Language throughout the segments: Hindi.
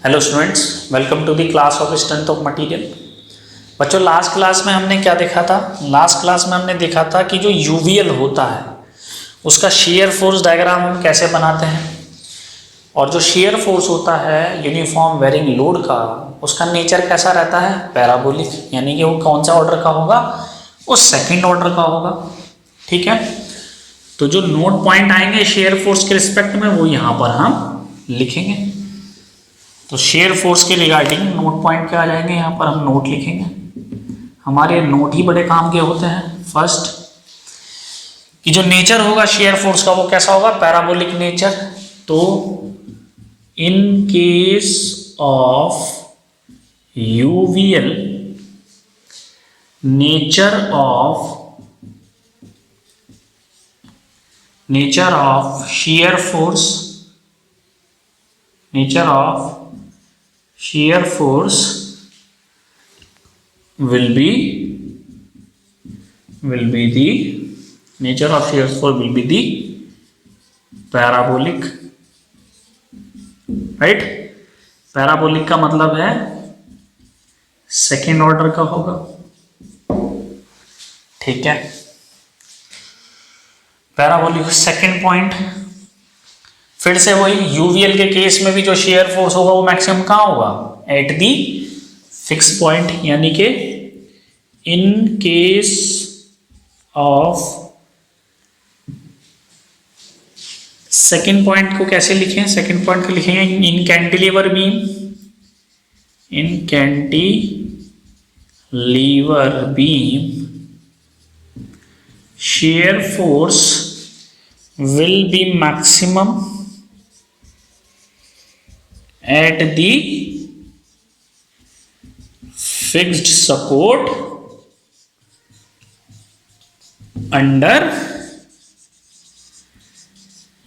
Hello students, welcome to the class of strength of material. बच्चों, लास्ट क्लास में हमने क्या देखा था? लास्ट क्लास में हमने देखा था कि जो यूवीएल होता है उसका शेयर फोर्स डायग्राम हम कैसे बनाते हैं, और जो शेयर फोर्स होता है यूनिफॉर्म वेरिंग लोड का, उसका नेचर कैसा रहता है? पैराबोलिक, यानी कि वो कौन सा ऑर्डर का होगा? वो सेकेंड ऑर्डर का होगा। ठीक है, तो जो नोट पॉइंट आएंगे शेयर फोर्स के रिस्पेक्ट में वो यहाँ पर हम लिखेंगे। तो शेयर फोर्स के रिगार्डिंग नोट पॉइंट क्या आ जाएंगे, यहाँ पर हम नोट लिखेंगे। हमारे नोट ही बड़े काम के होते हैं। फर्स्ट कि जो नेचर होगा शेयर फोर्स का वो कैसा होगा? Parabolic nature. तो in case of UVL nature of shear force will be the nature of shear force will be the parabolic, right? Parabolic का मतलब है सेकेंड ऑर्डर का होगा। ठीक है, पैराबोलिक सेकेंड पॉइंट। फिर से वही यूवीएल के केस में भी जो शेयर फोर्स होगा वो मैक्सिमम कहाँ होगा? एट दी फिक्स पॉइंट, यानी कि in case of second point को कैसे लिखें? सेकेंड पॉइंट को लिखेंगे in cantilever beam shear force will be maximum at the fixed support under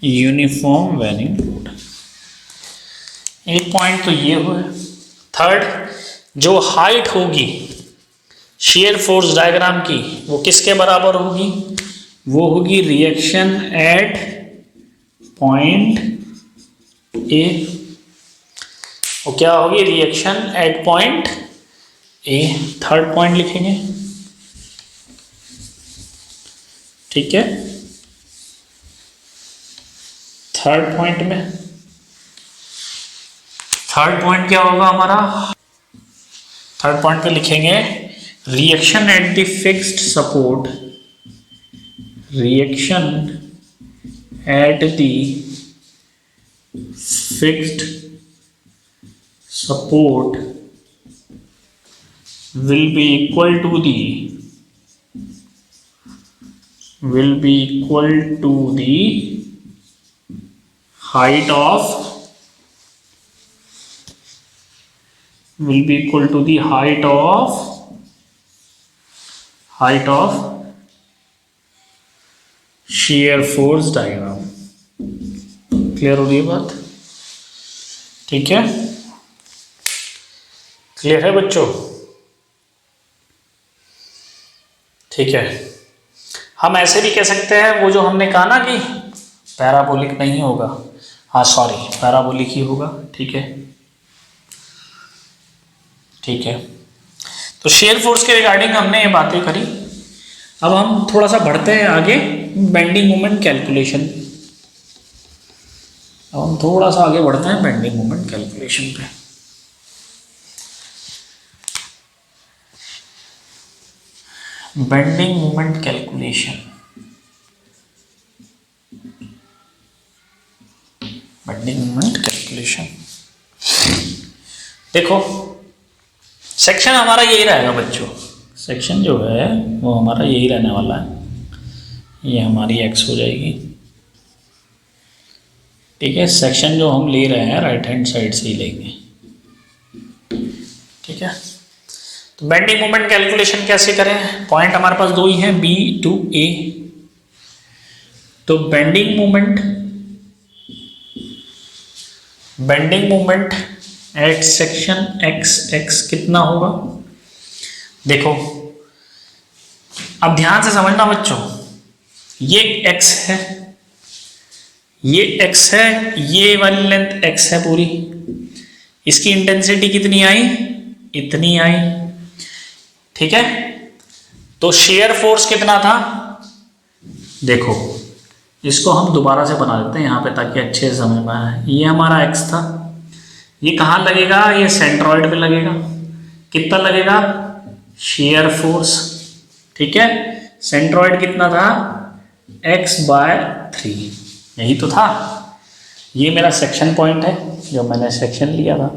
uniform varying load। एक पॉइंट तो ये हुआ। थर्ड, जो हाइट होगी शेयर फोर्स डायग्राम की वो किसके बराबर होगी? वो होगी रिएक्शन एट पॉइंट ए। वो क्या होगी? Reaction at point A. Third point लिखेंगे। ठीक है, थर्ड पॉइंट क्या होगा हमारा? थर्ड पॉइंट पे लिखेंगे reaction at the fixed support, will be equal to the height of shear force diagram। Clear हो रही है बात? ठीक है, क्लियर है बच्चों? ठीक है, हम ऐसे भी कह सकते हैं वो जो हमने कहा ना कि पैराबोलिक नहीं होगा, हाँ सॉरी पैराबोलिक ही होगा। ठीक है, ठीक है, तो शेयर फोर्स के रिगार्डिंग हमने ये बातें करी। अब हम थोड़ा सा बढ़ते हैं आगे बेंडिंग मोमेंट कैलकुलेशन। अब हम थोड़ा सा आगे बढ़ते हैं बेंडिंग मोमेंट कैलकुलेशन पे। बेंडिंग मोमेंट कैलकुलेशन, देखो सेक्शन हमारा यही रहेगा बच्चों। सेक्शन जो है वो हमारा यही रहने वाला है। ये हमारी एक्स हो जाएगी। ठीक है, सेक्शन जो हम ले रहे हैं राइट हैंड साइड से ही लेंगे। ठीक है, तो बेंडिंग मोमेंट कैलकुलेशन कैसे करें? पॉइंट हमारे पास दो ही हैं, बी टू ए। तो bending moment eight section x कितना होगा? देखो अब ध्यान से समझना बच्चों, ये x है, ये x है, ये वाली लेंथ x है पूरी, इसकी इंटेंसिटी कितनी आई, इतनी आई, ठीक है। तो शेयर फोर्स कितना था, देखो इसको हम दोबारा से बना देते हैं यहाँ पे ताकि अच्छे से समझ में आए। ये हमारा x था, ये कहाँ लगेगा, ये सेंट्रॉइड पे लगेगा। कितना लगेगा, शेयर फोर्स, ठीक है। सेंट्रॉइड कितना था, x/3, यही तो था। ये मेरा सेक्शन पॉइंट है जो मैंने सेक्शन लिया था,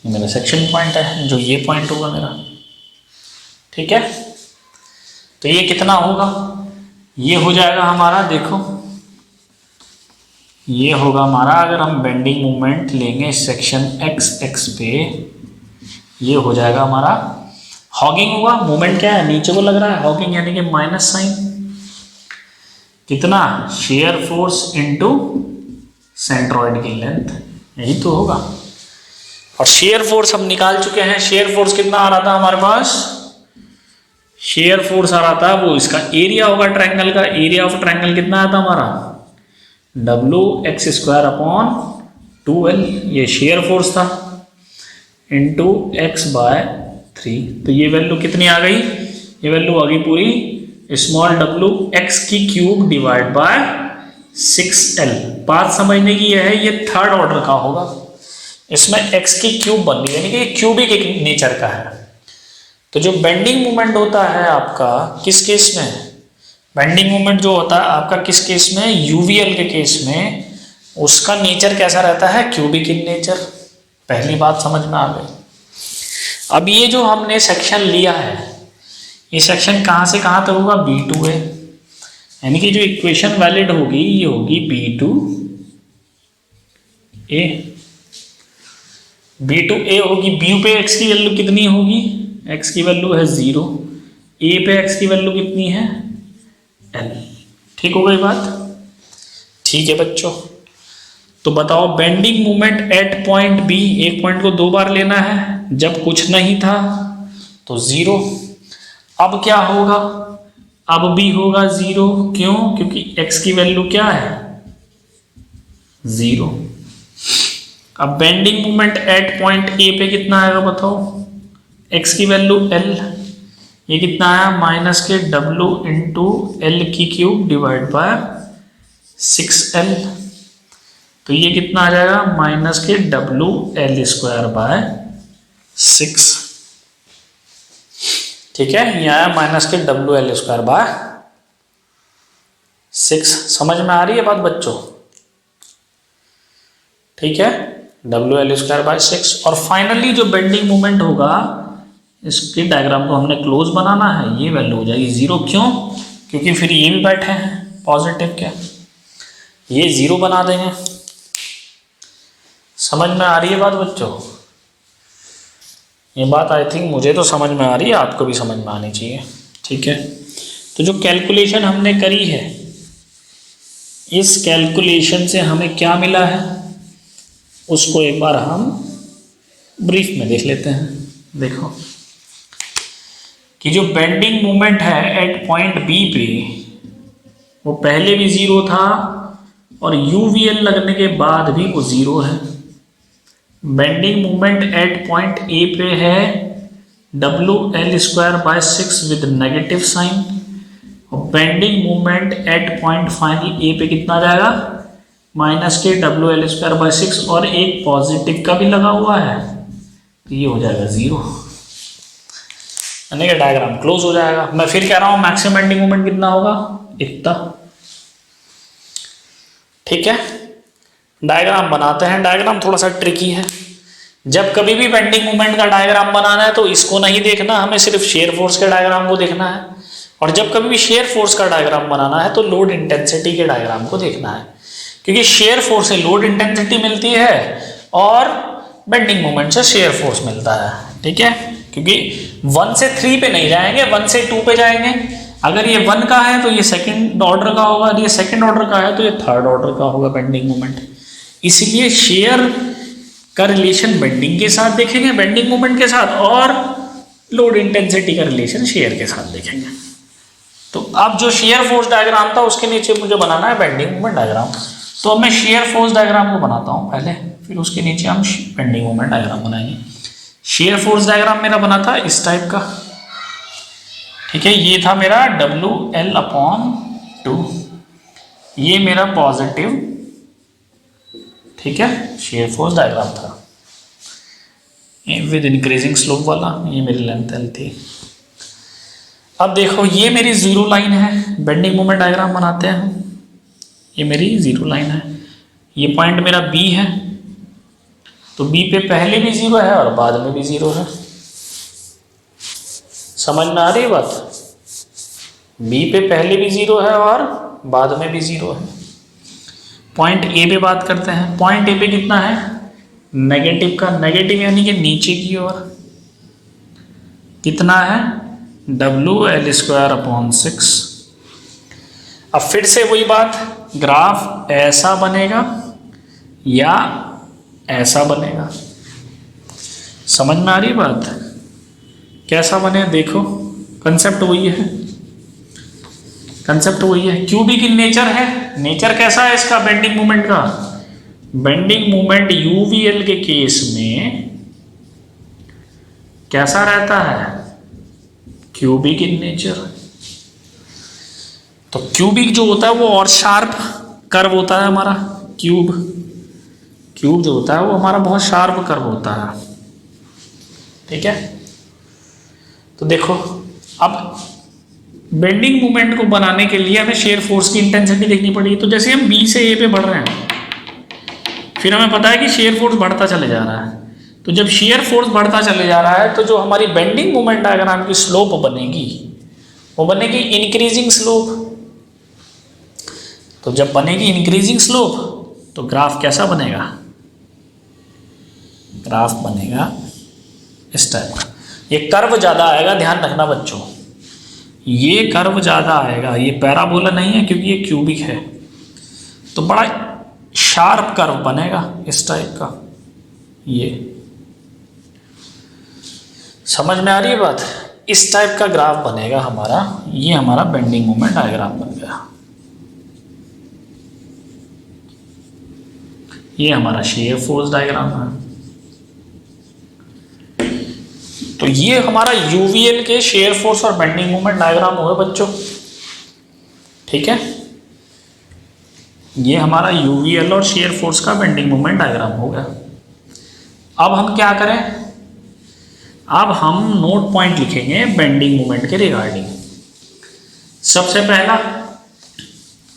ये मेरा सेक्शन पॉइंट है जो ये पॉइंट होगा मेरा, ठीक है। तो ये कितना होगा, ये हो जाएगा हमारा, देखो ये होगा हमारा, अगर हम बेंडिंग मोमेंट लेंगे सेक्शन x पे, ये हो जाएगा हमारा हॉगिंग होगा। मोमेंट क्या है, नीचे को लग रहा है, हॉगिंग यानी कि माइनस साइन, कितना, शेयर फोर्स इनटू सेंट्रॉइड की लेंथ, यही तो होगा। और शेयर फोर्स हम निकाल चुके हैं। शेयर फोर्स कितना आ रहा था हमारे पास, शेयर फोर्स आ रहा था, वो इसका एरिया होगा ट्रायंगल का, एरिया ऑफ ट्रायंगल कितना आता हमारा, WX²/2L, ये शेयर फोर्स था, इंटू x/3। तो ये वैल्यू कितनी आ गई, ये वैल्यू आ गई पूरी small w x³ divide by 6L। बात समझने की यह है, ये थर्ड ऑर्डर का होगा, इसमें x³ बन रही है, यानी कि ये क्यूबिक नेचर का है। तो जो बेंडिंग मोमेंट होता है आपका किस केस में, बेंडिंग मोमेंट जो होता है आपका किस केस में, यूवीएल के केस में, उसका नेचर कैसा रहता है, क्यूबिक इन नेचर। पहली बात समझ में आ गई। अब ये जो हमने सेक्शन लिया है, ये सेक्शन कहाँ से कहाँ तक होगा, B2 है, यानी कि जो इक्वेशन वैलिड होगी ये होगी B2A। B2A होगी, B पे x की वैल्यू कितनी होगी, x की वैल्यू है 0, A पे x की वैल्यू कितनी है, L। ठीक हो गई बात, ठीक है बच्चों। तो बताओ bending moment at point B, एक पॉइंट को दो बार लेना है, जब कुछ नहीं था तो 0। अब क्या होगा, अब भी होगा 0, क्यों, क्योंकि x की वैल्यू क्या है, 0। अब bending moment at point A पे कितना आएगा बताओ, x की वैल्यू L, ये कितना आया, माइनस के W into L³ divide by 6L। तो ये कितना आ जाएगा, माइनस के WL²/6, ठीक है। ये आया माइनस के WL²/6। समझ में आ रही है बात बच्चों, ठीक है, WL²/6। और फाइनली जो बेंडिंग मोमेंट होगा, इसके डायग्राम को हमने क्लोज बनाना है, ये वैल्यू हो जाएगी 0, क्यों, क्योंकि फिर ये भी बैठे हैं पॉजिटिव के, ये 0 बना देंगे। समझ में आ रही है बात बच्चों, ये बात आई थिंक मुझे तो समझ में आ रही है, आपको भी समझ में आनी चाहिए, ठीक है। तो जो कैलकुलेशन हमने करी है, इस कैलकुलेशन से हमें क्या मिला है उसको एक बार हम ब्रीफ में देख लेते हैं। देखो कि जो बेंडिंग मोमेंट है एट पॉइंट B पे, वो पहले भी 0 था और UVL लगने के बाद भी वो 0 है। Bending moment at point A पे है WL²/6 विद नेगेटिव साइन, और bending moment at point final A पे कितना जाएगा, माइनस के WL²/6, और एक पॉजिटिव का भी लगा हुआ है, तो ये हो जाएगा 0, यानी कि डायग्राम क्लोज हो जाएगा। मैं फिर कह रहा हूं मैक्सिमम बेंडिंग मोमेंट कितना होगा, इतना, ठीक है। डायग्राम बनाते हैं, डायग्राम थोड़ा सा ट्रिकी है। जब कभी भी बेंडिंग मोमेंट का डायग्राम बनाना है तो इसको नहीं देखना, हमें सिर्फ शेयर फोर्स के डायग्राम को देखना है। और जब कभी भी शेयर फोर्स का डायग्राम बनाना है तो लोड इंटेंसिटी के डायग्राम को देखना है, क्योंकि शेयर फोर्स से लोड इंटेंसिटी मिलती है और बेंडिंग मोमेंट से शेयर फोर्स मिलता है, ठीक है। क्योंकि 1 से 3 पे नहीं जाएंगे, 1 से 2 पे जाएंगे। अगर ये 1 का है तो ये सेकंड ऑर्डर का होगा, यदि ये सेकंड ऑर्डर का है तो ये थर्ड ऑर्डर का होगा बेंडिंग मोमेंट। इसलिए शेयर का रिलेशन बेंडिंग के साथ देखेंगे, बेंडिंग मोमेंट के साथ, और लोड इंटेंसिटी का रिलेशन शेयर के साथ देखेंगे। तो अब जो शेयर फोर्स डायग्राम था उसके नीचे मुझे बनाना है बेंडिंग मोमेंट डायग्राम। तो अब मैं शेयर फोर्स डायग्राम को बनाता हूँ पहले, फिर उसके नीचे हम बेंडिंग मोमेंट डायग्राम बनाएंगे। शेयर फोर्स डायग्राम मेरा बना था इस टाइप का, ठीक है। ये था मेरा WL/2, ये मेरा पॉजिटिव, ठीक है, शेयर फोर्स डायग्राम था विद इंक्रीजिंग स्लोप वाला। ये मेरी लेंथ L थी। अब देखो ये मेरी जीरो लाइन है, बेंडिंग मोमेंट डायग्राम बनाते हैं हम। ये मेरी जीरो लाइन है, ये पॉइंट मेरा B है, तो B पे पहले भी जीरो है और बाद में भी जीरो है। समझ में आ रही है बात? B पे पहले भी जीरो है और बाद में भी जीरो है। पॉइंट A पे बात करते हैं। पॉइंट A पे कितना है? नेगेटिव का, नेगेटिव यानी कि नीचे की ओर कितना है? WL²/6। अब फिर से वही बात, ग्राफ ऐसा बनेगा या ऐसा बनेगा। समझ में आ रही बात? कैसा बने देखो, कंसेप्ट वही है, कंसेप्ट वही है। क्यूबिक इन नेचर है। नेचर कैसा है इसका बेंडिंग मोमेंट का? बेंडिंग मोमेंट यूवीएल के केस में कैसा रहता है? Cubic in nature. तो क्यूबिक जो होता है वो और शार्प कर्व होता है हमारा। क्यूब जो होता है वो हमारा बहुत शार्प कर्व होता है, ठीक है। तो देखो अब बेंडिंग मोमेंट को बनाने के लिए हमें शेयर फोर्स की इंटेंसिटी देखनी पड़ेगी। तो जैसे हम B से A पे बढ़ रहे हैं, फिर हमें पता है कि शेयर फोर्स बढ़ता चले जा रहा है। तो जब शेयर फोर्स बढ़ता चले जा रहा है तो जो हमारी बेंडिंग मोमेंट डायग्राम की स्लोप बनेगी वो बनेगी इंक्रीजिंग स्लोप। तो जब बनेगी इंक्रीजिंग स्लोप तो ग्राफ कैसा बनेगा? ग्राफ बनेगा इस टाइप का। ये कर्व ज्यादा आएगा, ध्यान रखना बच्चों, ये कर्व ज्यादा आएगा। ये पैराबोला नहीं है क्योंकि ये क्यूबिक है, तो बड़ा शार्प कर्व बनेगा इस टाइप का। ये समझ में आ रही है बात? इस टाइप का ग्राफ बनेगा हमारा। ये हमारा बेंडिंग मोमेंट डायग्राम बन गया। ये हमारा शेयर फोर्स डायग्राम है। तो ये हमारा यूवीएल के शेयर फोर्स और बेंडिंग मोमेंट डायग्राम हुए बच्चों, ठीक है। ये हमारा यूवीएल और शेयर फोर्स का बेंडिंग मोमेंट डायग्राम हो गया। अब हम क्या करें? अब हम नोट पॉइंट लिखेंगे बेंडिंग मोमेंट के रिगार्डिंग। सबसे पहला,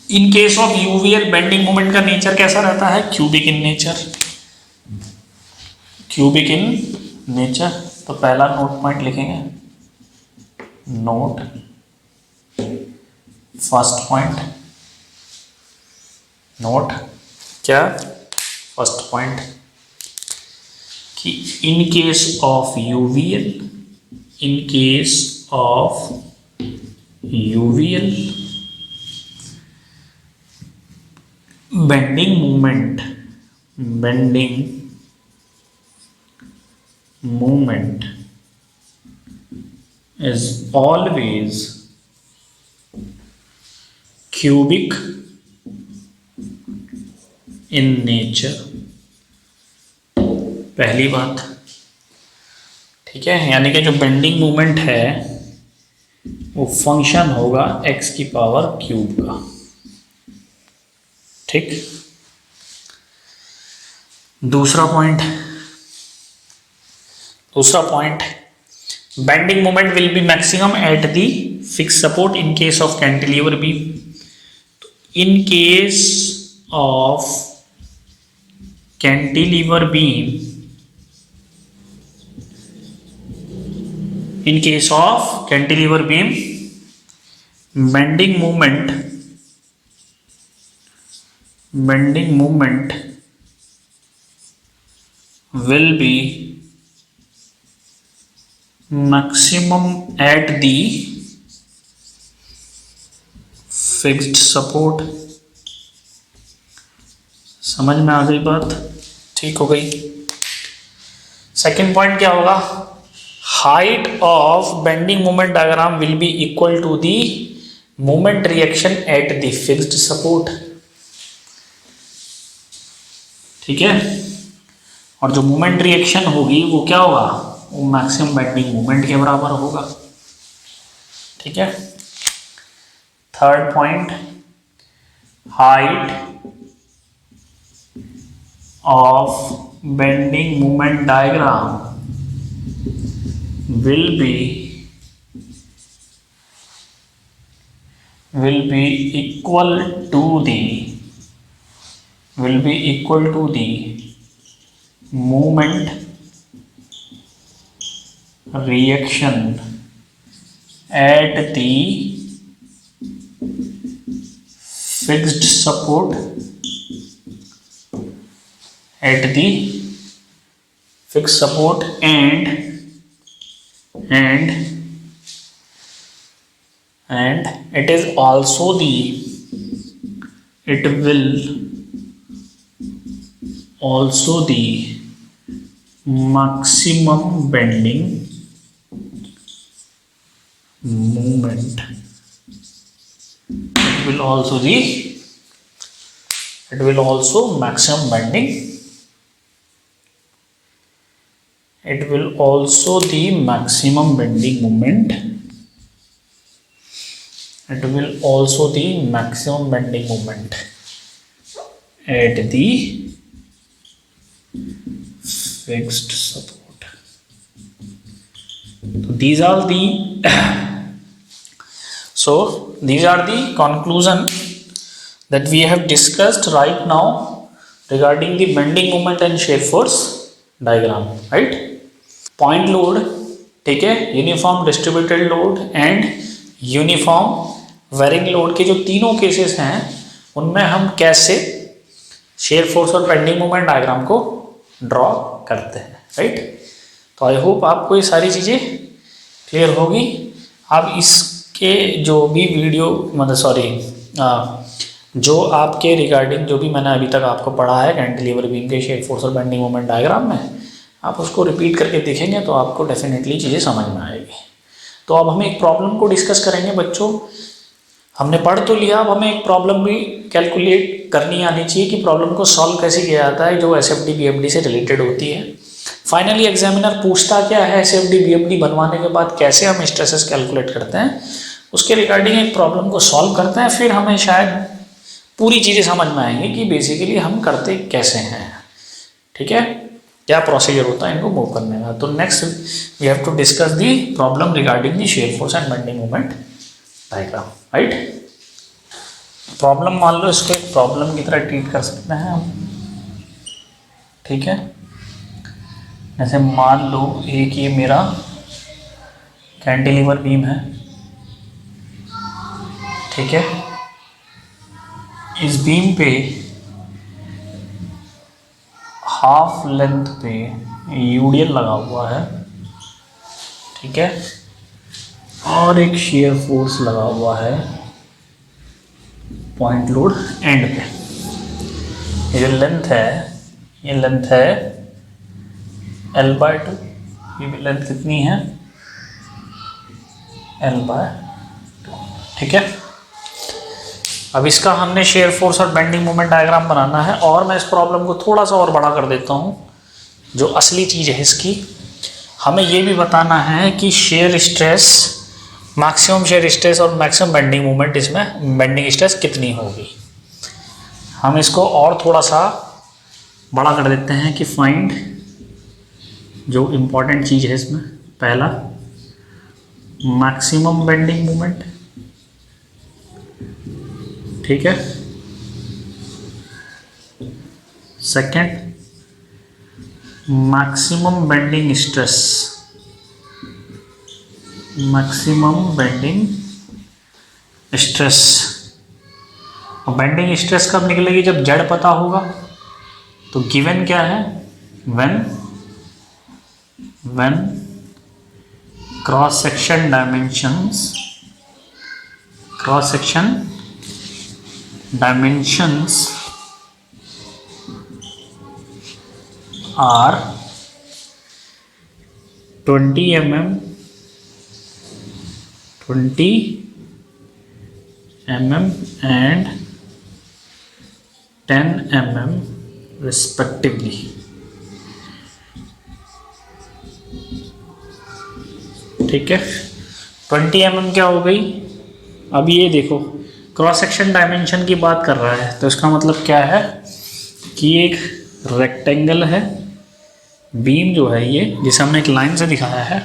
इन case of UVL bending moment का नेचर कैसा रहता है? Cubic in nature. Cubic in nature. तो पहला नोट पॉइंट लिखेंगे, नोट फर्स्ट पॉइंट। नोट क्या? फर्स्ट पॉइंट कि in case of UVL, in case of UVL bending moment, bending movement is always cubic in nature। पहली बात, ठीक है, यानी कि जो बेंडिंग मोमेंट है वो फंक्शन होगा x की पावर क्यूब का, ठीक। दूसरा point, bending moment will be maximum at the fix support in case of cantilever beam. In case of cantilever beam, in case of cantilever beam bending moment will be maximum at the fixed support। समझ में आ गई बात? ठीक हो गई। सेकेंड पॉइंट क्या होगा? Height of bending moment diagram will be equal to the moment reaction at the fixed support. ठीक है। और जो मोमेंट रिएक्शन होगी वो क्या होगा, वो मैक्सिमम बेंडिंग मोमेंट के बराबर होगा। ठीक है। Third point, height of bending moment diagram will be equal to the moment reaction at the fixed support and it is also the maximum bending moment. It will also maximum bending. It will also the maximum bending moment. It will also the maximum bending moment at the fixed support. So these are the conclusion that we have discussed right now regarding the bending moment and shear force diagram, right? Point load, ठीक है, uniform distributed load and uniform varying load के जो तीनों केसेस हैं उनमें हम कैसे शेयर फोर्स और बेंडिंग मोमेंट डायग्राम को ड्रॉ करते हैं, राइट। तो आई होप आपको ये सारी चीज़ें क्लियर होगी। आप इसके जो भी वीडियो जो आपके रिगार्डिंग जो भी मैंने अभी तक आपको पढ़ा है कैंटिलीवर बीम के शेयर फोर्स और बेंडिंग मोमेंट डायग्राम में, आप उसको रिपीट करके देखेंगे तो आपको डेफिनेटली चीज़ें समझ में आएगी। तो अब हम एक प्रॉब्लम को डिस्कस करेंगे बच्चों। हमने पढ़ तो लिया, अब हमें एक प्रॉब्लम भी कैलकुलेट करनी आनी चाहिए कि प्रॉब्लम को सॉल्व कैसे किया जाता है जो एसएफडी बीएफडी से रिलेटेड होती है। फाइनली एग्जामिनर पूछता क्या है एसएफडी बीएफडी बनवाने के बाद कैसे हम स्ट्रेसेस कैलकुलेट करते हैं, उसके रिगार्डिंग एक प्रॉब्लम को सॉल्व करते हैं, फिर हमें शायद पूरी चीज़ें समझ में आएंगी कि बेसिकली हम करते कैसे हैं। ठीक है, क्या प्रोसीजर होता है इनको मूव करने का। तो next we have to discuss the problem regarding the shear force and bending moment diagram, right. Problem मान लो, इसको एक प्रॉब्लम की तरह ट्रीट कर सकते हैं हम। ठीक है, जैसे मान लो एक ये मेरा कैंटिलीवर बीम है। ठीक है, इस बीम पे हाफ लेंथ पे यूडियल लगा हुआ है। ठीक है, और एक शेयर फोर्स लगा हुआ है पॉइंट लोड एंड पे। ये जो लेंथ है, ये लेंथ है L/2। ये लेंथ कितनी है, L/2। ठीक है, अब इसका हमने शेयर फोर्स और बेंडिंग मोमेंट डायग्राम बनाना है। और मैं इस प्रॉब्लम को थोड़ा सा और बड़ा कर देता हूँ। जो असली चीज़ है इसकी, हमें ये भी बताना है कि shear stress, maximum shear stress और मैक्सिमम बेंडिंग मोमेंट, इसमें बेंडिंग स्ट्रेस कितनी होगी। हम इसको और थोड़ा सा बड़ा कर देते हैं कि फाइंड, जो इम्पोर्टेंट चीज़ है इसमें, पहला मैक्सिमम बेंडिंग मोमेंट। ठीक है, सेकंड मैक्सिमम बेंडिंग स्ट्रेस, और बेंडिंग स्ट्रेस कब निकलेगी, जब जेड पता होगा। तो गिवन क्या है, when cross section dimensions are 20 mm and 10 mm respectively. ठीक है, 20 mm क्या हो गई। अब ये देखो क्रॉस सेक्शन डायमेंशन की बात कर रहा है, तो इसका मतलब क्या है कि एक रेक्टेंगल है, बीम जो है ये जिसे हमने एक लाइन से दिखाया है,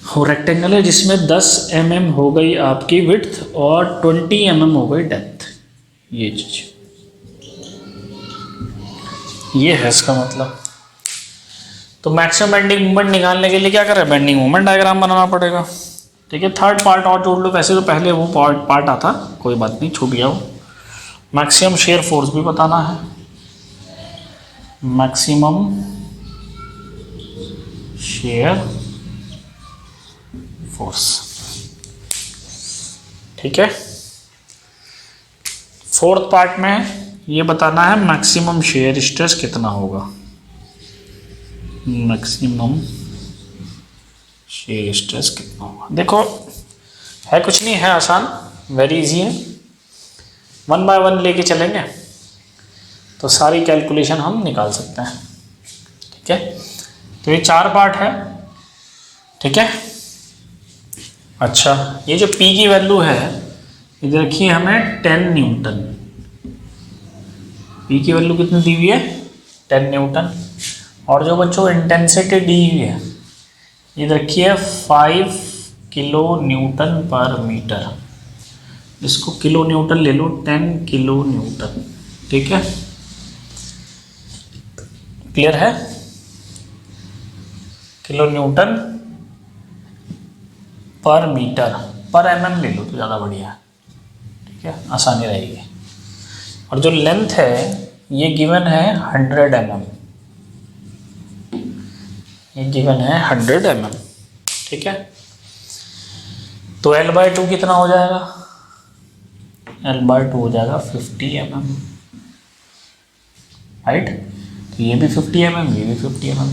वो रेक्टेंगल है जिसमें 10 mm हो गई आपकी विड्थ और 20 mm हो गई डेप्थ। ये चीज, ये है इसका मतलब। तो मैक्सिमम बेंडिंग मोमेंट निकालने के लिए क्या करें, बेंडिंग मोमेंट डायग्राम बनाना पड़ेगा। ठीक है, थर्ड पार्ट और जोड़ लो, वैसे तो पहले वो पार्ट आता, कोई बात नहीं, छूट गया वो। मैक्सिमम शेयर फोर्स भी बताना है, मैक्सिमम शेयर फोर्स। ठीक है, फोर्थ पार्ट में ये बताना है मैक्सिमम शेयर स्ट्रेस कितना होगा, मैक्सिमम शेयर स्ट्रेस कितना होगा। देखो है कुछ नहीं है, आसान, वेरी इजी है। 1 बाय 1 लेके चलेंगे तो सारी कैलकुलेशन हम निकाल सकते हैं। ठीक है, तो ये 4 पार्ट है। ठीक है, अच्छा ये जो P की वैल्यू है इधर रखिए हमें 10 न्यूटन। P की वैल्यू कितनी दी हुई है, 10 न्यूटन। और जो बच्चों इंटेंसिटी दी हुई है ये रखिए 5 किलो न्यूटन पर मीटर। इसको किलो न्यूटन ले लो, 10 किलो न्यूटन। ठीक है, क्लियर है, किलो न्यूटन पर मीटर, पर mm ले लो तो ज़्यादा बढ़िया है। ठीक है, आसानी रहेगी। और जो लेंथ है ये गिवन है 100 mm, ये गिवन है 100 mm। ठीक है, तो L/2 कितना हो जाएगा, L/2 हो जाएगा 50 mm। राइट, तो ये भी 50 mm, ये भी 50 mm।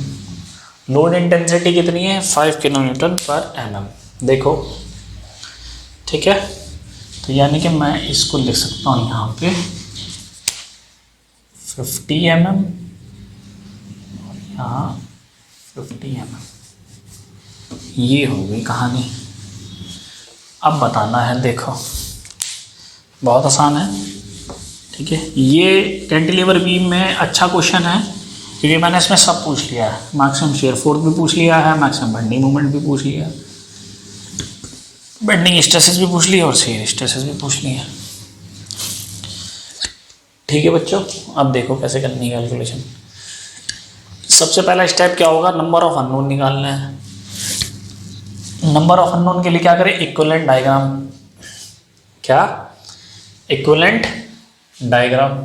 लोड इंटेंसिटी कितनी है, 5 किलो न्यूटन पर mm। देखो ठीक है, तो यानी कि मैं इसको लिख सकता हूँ यहाँ पे 50 mm और यहाँ 50 mm। ये हो गई कहानी। अब बताना है, देखो बहुत आसान है। ठीक है, ये कैंटिलीवर बीम में अच्छा क्वेश्चन है क्योंकि मैंने इसमें सब पूछ लिया है, मैक्सिमम शेयर फोर्स भी पूछ लिया है, मैक्सिमम बेंडिंग मोमेंट भी पूछ लिया, बेंडिंग स्ट्रेसेस भी पूछ लिया और शेयर स्ट्रेसेस भी पूछ लिया। ठीक है बच्चों, अब देखो कैसे करनी है कैलकुलेशन। सबसे पहला स्टेप क्या होगा, नंबर ऑफ अननोन निकालना है। नंबर ऑफ अननोन के लिए क्या करें, इक्विवेलेंट डायग्राम। क्या, इक्विवेलेंट डायग्राम।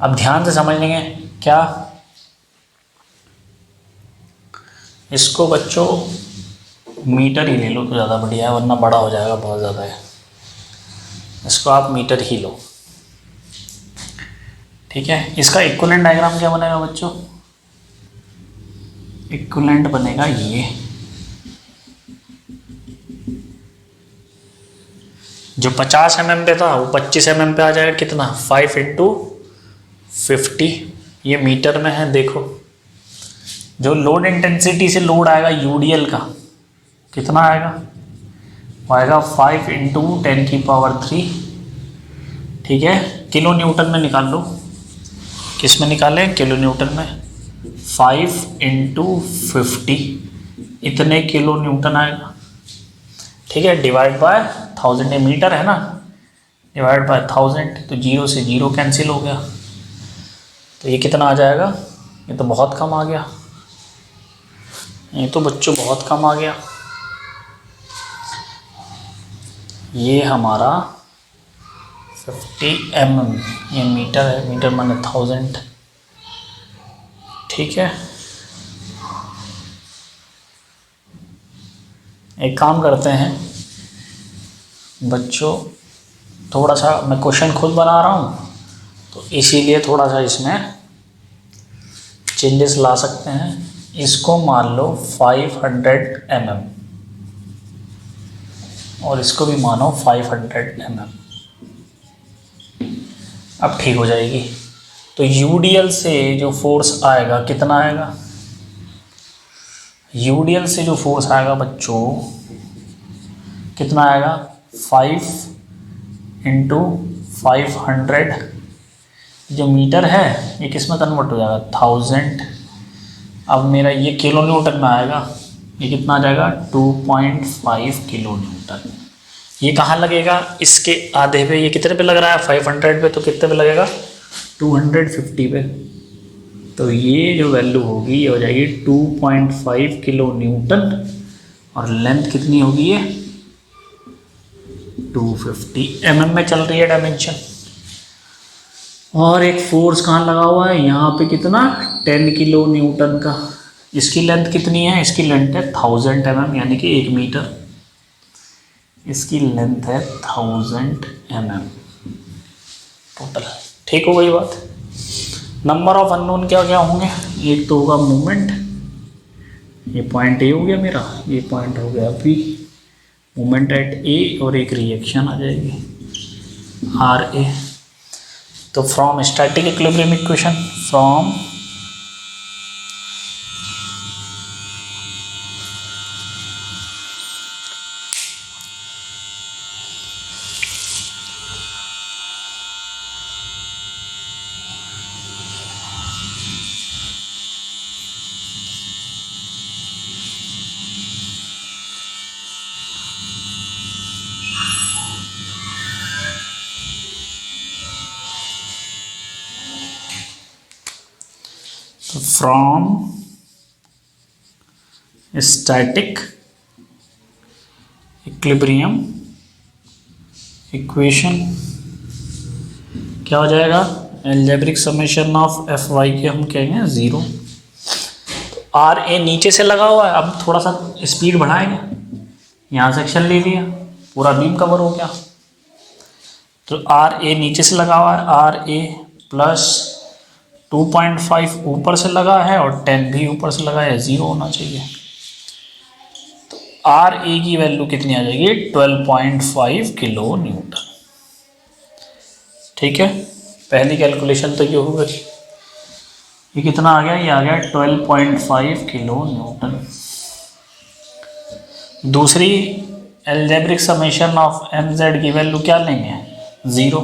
अब ध्यान से समझ लेंगे क्या, इसको बच्चों मीटर ही ले लो तो ज़्यादा बढ़िया है, वरना बड़ा हो जाएगा बहुत ज़्यादा है। इसको आप मीटर ही लो। ठीक है, इसका इक्विवेलेंट डायग्राम क्या बनेगा बच्चों, इक्विवेलेंट बनेगा ये, जो 50 mm पे था वो 25 mm पे आ जाएगा, कितना 5 × 50, ये मीटर में है। देखो जो लोड इंटेंसिटी से लोड आएगा यूडीएल का कितना आएगा, वो आएगा 5 × 10⁻3। ठीक है, किलो न्यूटन में निकाल लो, किस में निकालें, किलो न्यूटन में। 5 × 50 इतने किलो न्यूटन आएगा। ठीक है, डिवाइड बाय 1000, ये मीटर है ना, डिवाइड बाय 1000, तो 0 से 0 कैंसिल हो गया, तो ये कितना आ जाएगा, ये तो बहुत कम आ गया, ये तो बच्चों बहुत कम आ गया। ये हमारा 50 mm, ये मीटर है, मीटर माने 1000। ठीक है, एक काम करते हैं बच्चों, थोड़ा सा मैं क्वेश्चन खुद बना रहा हूँ तो इसीलिए थोड़ा सा इसमें चेंजेस ला सकते हैं। इसको मान लो 500 mm और इसको भी मानो 500 mm। अब ठीक हो जाएगी। तो यूडीएल से जो फोर्स आएगा कितना आएगा, यूडीएल से जो फोर्स आएगा बच्चों कितना आएगा, 5 इंटू 500, जो मीटर है ये किस में कन्वर्ट हो जाएगा, 1000। अब मेरा ये किलो न्यूटन में आएगा, ये कितना आ जाएगा 2.5 किलो न्यूटन। ये कहाँ लगेगा, इसके आधे पे, ये कितने पे लग रहा है 500 पे, तो कितने पे लगेगा 250 पे। तो ये जो वैल्यू होगी ये हो जाएगी 2.5 किलो न्यूटन, और लेंथ कितनी होगी ये 250 में चल रही है डायमेंशन। और एक फोर्स कहाँ लगा हुआ है, यहाँ पे कितना 10 किलो न्यूटन का। इसकी लेंथ कितनी है, इसकी लेंथ है 1000 यानी कि 1 मीटर। इसकी लेंथ है 1000 टोटल। ठीक हो गई बात। नंबर ऑफ अननोन क्या क्या होंगे, एक तो होगा मूवमेंट, ये पॉइंट ए हो गया मेरा, ये पॉइंट हो गया बी, मूवमेंट एट ए, और एक रिएक्शन आ जाएगी आर ए। तो from static equilibrium equation, from static equilibrium equation क्या हो जाएगा, algebraic summation of F Y के हम कहेंगे 0। तो आर ए नीचे से लगा हुआ है, अब थोड़ा सा स्पीड बढ़ाएंगे, यहाँ सेक्शन ले लिया, पूरा बीम कवर हो गया। तो आर ए नीचे से लगा हुआ है, आर ए प्लस 2.5 ऊपर से लगा है और 10 भी ऊपर से लगा है, 0 होना चाहिए। तो आर ए की वैल्यू कितनी आ जाएगी 12.5 किलो न्यूटन। ठीक है, पहली कैलकुलेशन तो ये हो गई। ये कितना आ गया, ये आ गया 12.5 किलो न्यूटन। दूसरी algebraic summation of M Z की वैल्यू क्या लेंगे 0।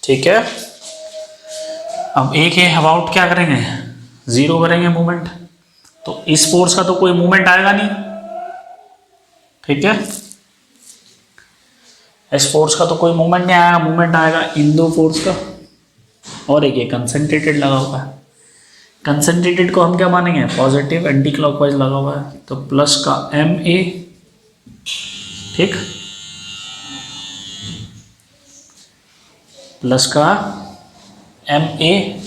ठीक है, अब एक है अबाउट क्या करेंगे 0 करेंगे मूवमेंट। तो इस फोर्स का तो कोई मूवमेंट आएगा नहीं, ठीक है, इस फोर्स का तो कोई मूवमेंट नहीं आएगा, मूवमेंट आएगा इन दो फोर्स का। और एक ये कंसंट्रेटेड लगा हुआ है, कंसंट्रेटेड को हम क्या मानेंगे पॉजिटिव, एंटी क्लॉकवाइज लगा हुआ है, तो प्लस का एम ए, ठीक, प्लस का एम ए,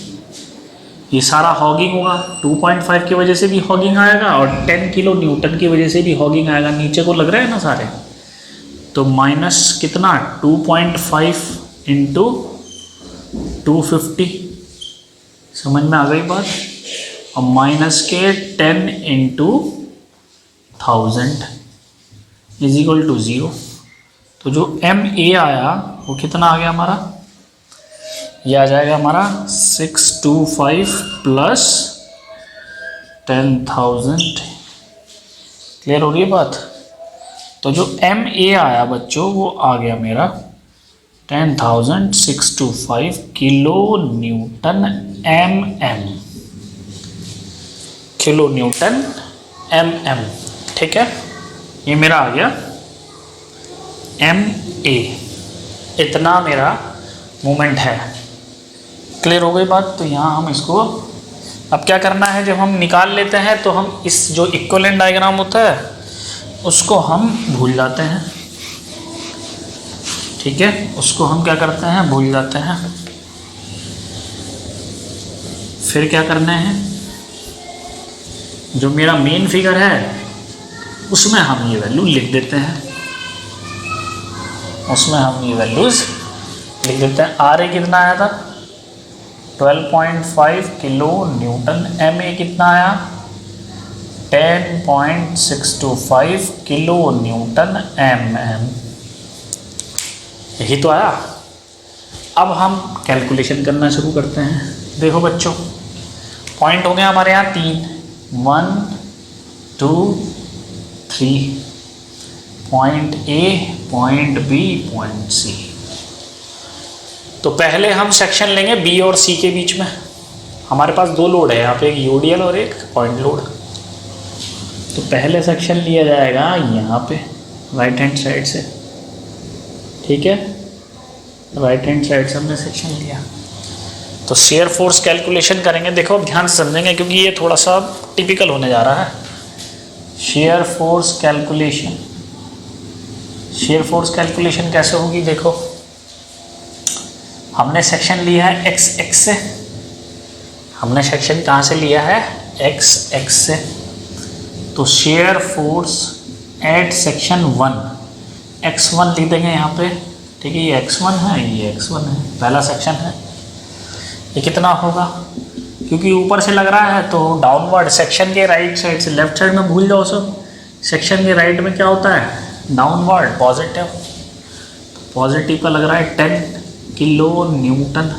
ये सारा हॉगिंग होगा, 2.5 की वजह से भी हॉगिंग आएगा और 10 किलो न्यूटन की वजह से भी हॉगिंग आएगा, नीचे को लग रहा है ना सारे। तो माइनस कितना 2.5 इंटू 250, समझ में आ गई बात, और माइनस के 10 इंटू 1000 इज इक्वल टू 0। तो जो एम ए आया वो कितना आ गया हमारा, ये आ जाएगा हमारा 625 प्लस 10,000। क्लियर हो रही है बात। तो जो एम ए आया बच्चों वो आ गया मेरा 10,625 kilo newton M M, kilo newton M M. ठीक है, ये मेरा आ गया एम ए, इतना मेरा मोमेंट है। क्लियर हो गई बात। तो यहाँ हम इसको अब क्या करना है, जब हम निकाल लेते हैं तो हम इस जो इक्विवेलेंट डायग्राम होता है उसको हम भूल जाते हैं। ठीक है, उसको हम क्या करते हैं भूल जाते हैं। फिर क्या करना है, जो मेरा मेन फिगर है उसमें हम ये वैल्यू लिख देते हैं, उसमें हम ये वैल्यूज लिख देते हैं। आर ए कितना आया था 12.5 किलो न्यूटन, एम ए कितना आया 10.625 किलो न्यूटन एम एम। यही तो आया। अब हम कैलकुलेशन करना शुरू करते हैं। देखो बच्चों, पॉइंट हो गया हमारे यहाँ 3, 1 2 3, point A, point B, point C. तो पहले हम सेक्शन लेंगे बी और सी के बीच में। हमारे पास 2 लोड है यहाँ पे, एक यूडीएल और एक पॉइंट लोड। तो पहले सेक्शन लिया जाएगा यहाँ पे राइट हैंड साइड से, ठीक है। राइट हैंड साइड से हमने सेक्शन लिया। तो शेयर फोर्स कैलकुलेशन करेंगे। देखो अब ध्यान से समझेंगे क्योंकि ये थोड़ा सा टिपिकल होने जा रहा है। Shear force calculation, shear force calculation कैसे होगी? देखो, हमने सेक्शन लिया है एक्स एक्स से। हमने सेक्शन कहाँ से लिया है? एक्स एक्स से। तो share force eight section 1 x1 लिख देंगे यहाँ पे, ठीक है। ये x1 है, ये x1 है, पहला सेक्शन है। ये कितना होगा? क्योंकि ऊपर से लग रहा है तो डाउनवर्ड, सेक्शन के राइट साइड से, लेफ्ट साइड में भूल जाओ सब। सेक्शन के राइट में क्या होता है? Downward, positive. पॉजिटिव का लग रहा है 10 किलो न्यूटन।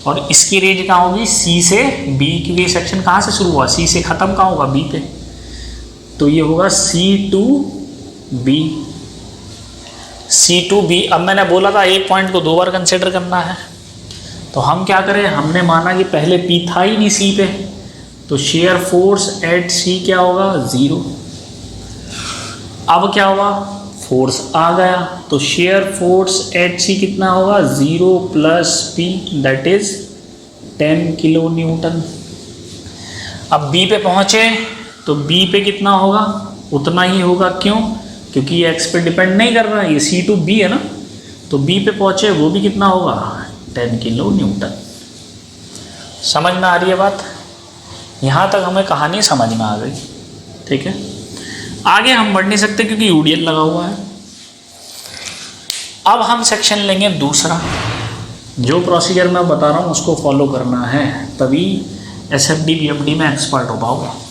और इसकी रेंज कहाँ होगी? सी से बी, क्योंकि सेक्शन कहाँ से शुरू हुआ? सी से ख़त्म कहाँ होगा? बी पे। तो ये होगा C to B, C to B। अब मैंने बोला था एक पॉइंट को 2 बार कंसिडर करना है, तो हम क्या करें? हमने माना कि पहले P था ही नहीं C पे, तो शेयर फोर्स एट C क्या होगा? 0। अब क्या हुआ? फोर्स आ गया, तो शेयर फोर्स एट C कितना होगा? 0 plus P, that is 10 kilo Newton. अब B पे पहुंचे तो B पे कितना होगा? उतना ही होगा। क्यों? क्योंकि ये x पे डिपेंड नहीं कर रहा है, ये C to B है ना। तो B पे पहुंचे, वो भी कितना होगा? 10 किलो न्यूटन। समझ में आ रही है बात? यहाँ तक हमें कहानी समझ में आ गई, ठीक है। आगे हम बढ़ नहीं सकते क्योंकि यूडीएल लगा हुआ है। अब हम सेक्शन लेंगे दूसरा। जो प्रोसीजर मैं बता रहा हूँ उसको फॉलो करना है, तभी SFD BFD में एक्सपर्ट हो पाओगे।